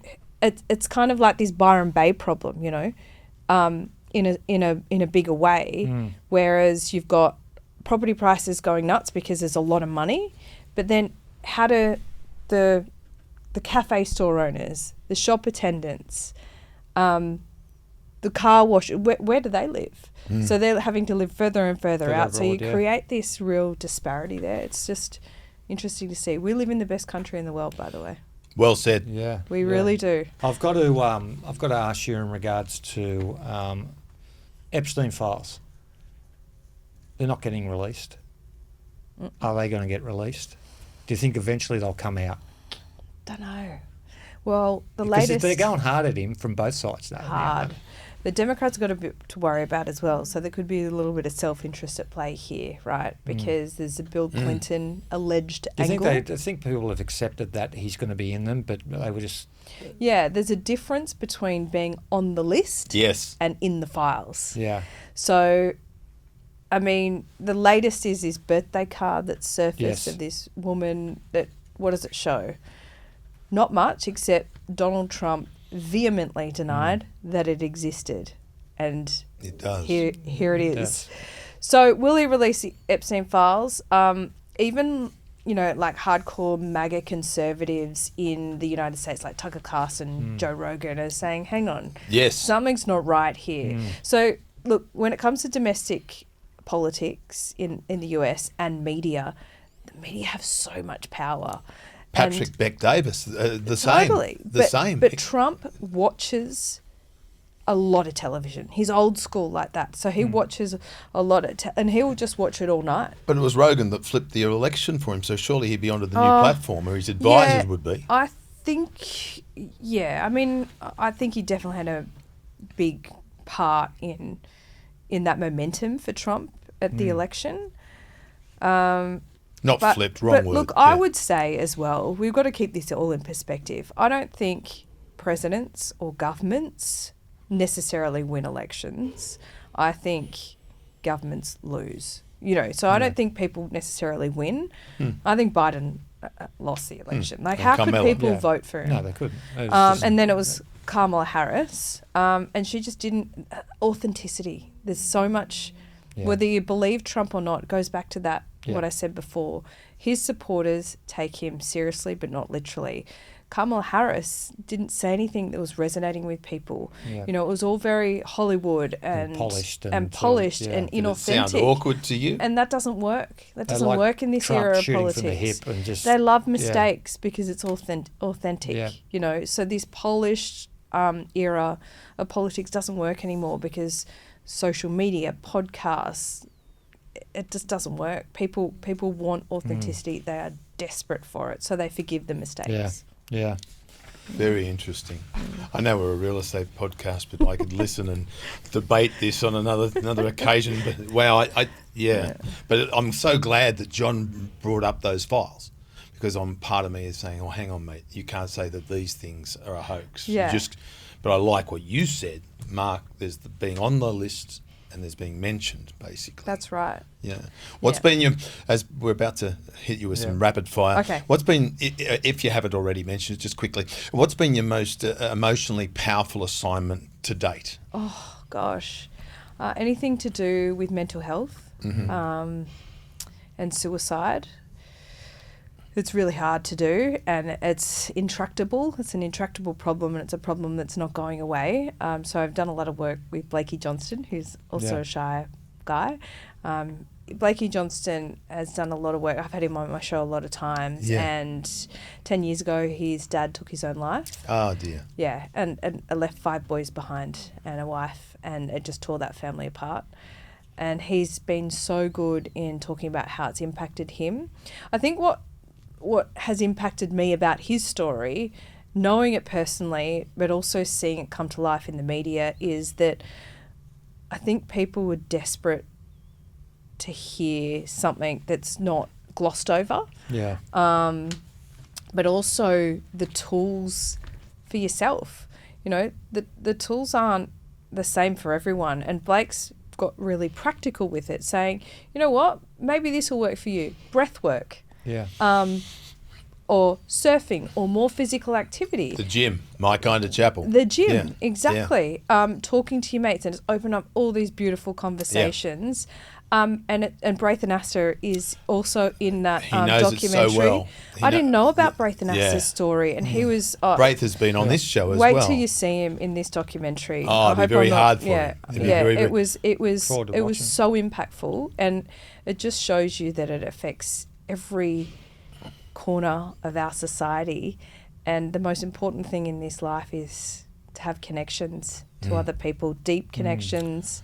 it's kind of like this Byron Bay problem, in a bigger way, whereas you've got property prices going nuts because there's a lot of money, but then how do the cafe store owners, the shop attendants, the car wash, where do they live? So they're having to live further and further out. So you create this real disparity there. It's just interesting to see. We live in the best country in the world, by the way. Well said. Yeah. We really do. I've got to ask you in regards to Epstein files. They're not getting released. Are they going to get released? Do you think eventually they'll come out? Don't know. Well, the Because latest... they're going hard at him from both sides now. Hard. The Democrats got a bit to worry about as well. So there could be a little bit of self-interest at play here, right? Because there's a Bill Clinton alleged angle. Do you think people have accepted that he's going to be in them, but they were just... Yeah, there's a difference between being on the list and in the files. Yeah. So, I mean, the latest is his birthday card that surfaced of this woman that, what does it show? Not much, except Donald Trump vehemently denied that it existed. And it does. Here it is. Does. So will he release the Epstein files? Even, like hardcore MAGA conservatives in the United States, like Tucker Carlson, Joe Rogan, are saying, hang on, something's not right here. So look, when it comes to domestic politics in the US and media, the media have so much power. Patrick Beck-Davis, the same. But Trump watches a lot of television. He's old school like that. So he watches a lot of and he will just watch it all night. But it was Rogan that flipped the election for him, so surely he'd be onto the new platform, or his advisors would be. I think, I mean, I think he definitely had a big part in that momentum for Trump at the election. Flipped, wrong word. Look, I would say as well, we've got to keep this all in perspective. I don't think presidents or governments necessarily win elections. I think governments lose. So I don't think people necessarily win. I think Biden lost the election. Like, how could people vote for him? No, they couldn't. And then it was Kamala Harris, and she just didn't... Authenticity. There's so much... Whether you believe Trump or not, it goes back to that, what I said before. His supporters take him seriously, but not literally. Kamala Harris didn't say anything that was resonating with people. Yeah. It was all very Hollywood and polished and inauthentic. Did it sound awkward to you? And that doesn't work. That doesn't work in this era of politics. From the hip and just, they love mistakes because it's authentic. So this polished era of politics doesn't work anymore because social media, podcasts, it just doesn't work. People want authenticity. They are desperate for it, so they forgive the mistakes. Yeah. Very interesting. I know we're a real estate podcast, but I could listen and debate this on another occasion. But wow, But I'm so glad that John brought up those files, because part of me is saying, "Oh, hang on, mate, you can't say that these things are a hoax." Yeah. But I like what you said, Mark. There's being on the list and there's being mentioned, basically. That's right. Yeah. What's been as we're about to hit you with some rapid fire. Okay. What's been, if you haven't already mentioned it, just quickly, what's been your most emotionally powerful assignment to date? Oh, gosh. Anything to do with mental health and suicide. It's really hard to do, and it's intractable. It's an intractable problem, and it's a problem that's not going away. So I've done a lot of work with Blakey Johnston, who's also a Shire guy. Blakey Johnston has done a lot of work. I've had him on my show a lot of times, and 10 years ago, his dad took his own life. Oh, dear. Yeah, and left 5 boys behind and a wife, and it just tore that family apart. And he's been so good in talking about how it's impacted him. I think what what has impacted me about his story, knowing it personally, but also seeing it come to life in the media, is that I think people were desperate to hear something that's not glossed over. Yeah. But also the tools for yourself. You know, the tools aren't the same for everyone. And Blake's got really practical with it, saying, you know what, maybe this will work for you. Breath work. Yeah. Or surfing, or more physical activity. The gym, my kind of chapel. The gym, Yeah. exactly. Talking to your mates, and just open up all these beautiful conversations. And Braithen Astor is also in that He knows documentary. it so well. I didn't know about Braithen Yeah. Astor's story, and he was. Braith has been on this show as Wait well. till you see him in this documentary. Oh, it'd be hope very I'm not- hard for yeah, him. It'd be yeah. very, It was Forward to it was watching. so impactful, and it just shows you that it affects every corner of our society. And the most important thing in this life is to have connections to other people, deep connections.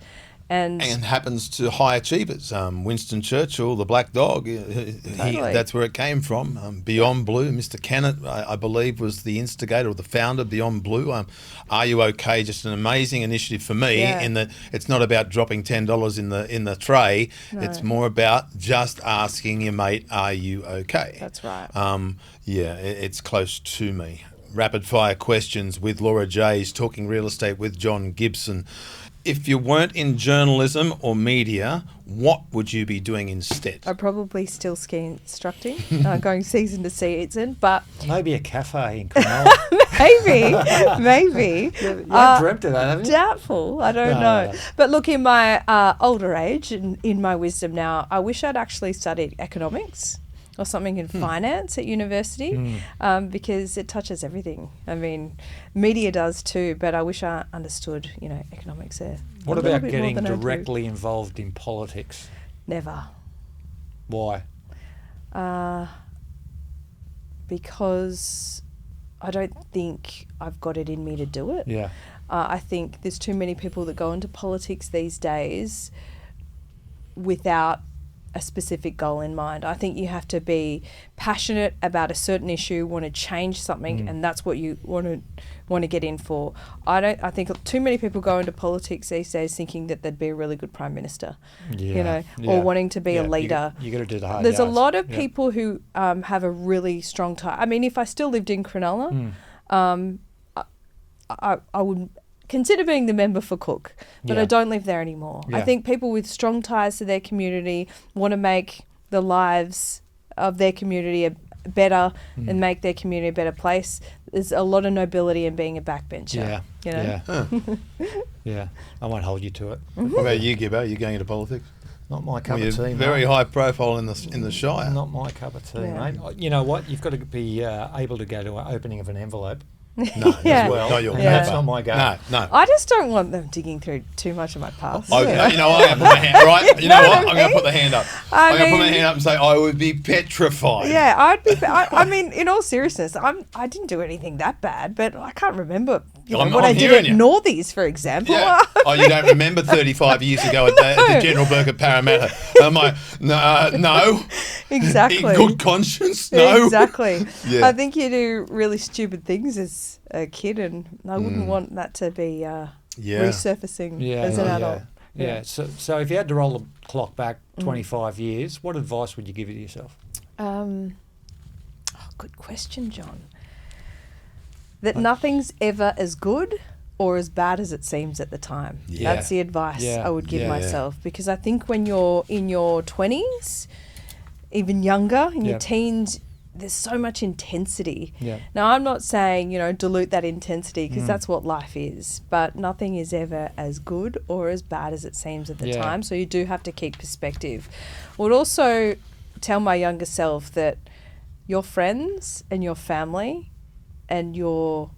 And happens to high achievers. Winston Churchill, the Black Dog, that's where it came from. Beyond Blue, Mr. Kennett, I believe, was the instigator or the founder of Beyond Blue. Are You OK? Just an amazing initiative for me in that it's not about dropping $10 in the tray. No. It's more about just asking your mate, are you OK? That's right. It's close to me. Rapid fire questions with Laura Jays, talking real estate with John Gibson. If you weren't in journalism or media, what would you be doing instead? I'm probably still ski instructing, going season to season, but Maybe a cafe in Cronulla. maybe. You haven't dreamt of that, have you? Doubtful. I don't know. No. But look, in my older age and in my wisdom now, I wish I'd actually studied economics or something in finance at university, because it touches everything. I mean, media does too, but I wish I understood, economics there. What a little about bit more getting than I do. directly involved in politics? Never. Why? Because I don't think I've got it in me to do it. Yeah. I think there's too many people that go into politics these days without a specific goal in mind. I think you have to be passionate about a certain issue, want to change something, and that's what you want to get in for. I think too many people go into politics these days thinking that they'd be a really good prime minister, or wanting to be a leader. You got to do the hard There's a yards. lot of people who have a really strong tie. I mean, if I still lived in Cronulla, I would consider being the member for Cook, but I don't live there anymore. I think people with strong ties to their community want to make the lives of their community better and make their community a better place. There's a lot of nobility in being a backbencher. Yeah. I won't hold you to it. What about you, Gibbo? Are you going into politics? Not my cup You're of tea. very mate. high profile in the Shire. Not my cup of tea, Yeah. mate. You know what? You've got to be able to go to an opening of an envelope No, Yeah. as well. not your and Yeah. that's not my go. No. I just don't want them digging through too much of my past. I'm going to put my hand, right? You know what? I'm going to put the hand up. I I'm going to put my mean- hand up and say I would be petrified. Yeah, I'd be. I mean, in all seriousness, I didn't do anything that bad, but I can't remember. I'm what I did hearing at you. Northies, for example. Yeah. Oh, you don't remember 35 years ago at the General Burke at Parramatta? I'm like, no. Exactly. In good conscience, no. Exactly. Yeah. I think you do really stupid things as a kid, and I wouldn't want that to be resurfacing as an adult. Yeah. So if you had to roll the clock back 25 years, what advice would you give to yourself? Good question, John. That nothing's ever as good or as bad as it seems at the time. Yeah. That's the advice Yeah. I would give Yeah. myself, because I think when you're in your 20s, even younger, in your teens, there's so much intensity. Yeah. Now, I'm not saying, dilute that intensity, because that's what life is, but nothing is ever as good or as bad as it seems at the Yeah. time, so you do have to keep perspective. I would also tell my younger self that your friends and your family and your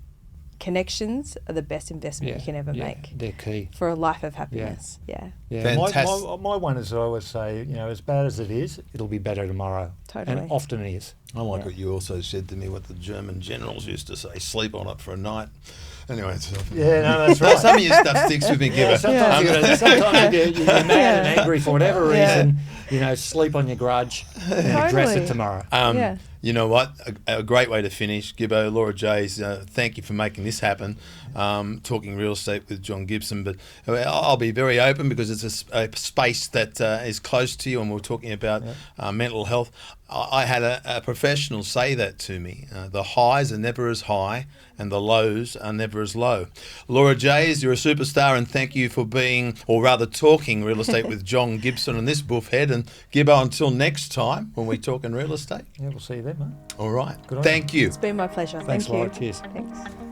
connections are the best investment you can ever make They're key. for a life of happiness. Yeah. Yeah, Fantastic. my one is I always say, as bad as it is, it'll be better tomorrow. Totally. And often it is. I like what you also said to me, what the German generals used to say, sleep on it for a night. Anyway, it's, Yeah, no, that's right. some of your stuff sticks with me, Gibber. Sometimes you're mad and angry for whatever Yeah. reason. You know, sleep on your grudge and address Totally. it tomorrow. Yeah. You know what? A great way to finish. Gibbo, Laura Jays, thank you for making this happen. Talking real estate with John Gibson. But I'll be very open because it's a space that is close to you, and we're talking about mental health. I had a professional say that to me. The highs are never as high and the lows are never as low. Laura Jays, you're a superstar, and thank you for being, or rather talking real estate with John Gibson and this buffhead. And Gibbo, until next time when we talk in real estate. Yeah, we'll see you then, mate. All right. Good on Thank you. It's been my pleasure. Thanks Thank a you. lot. Cheers. Thanks.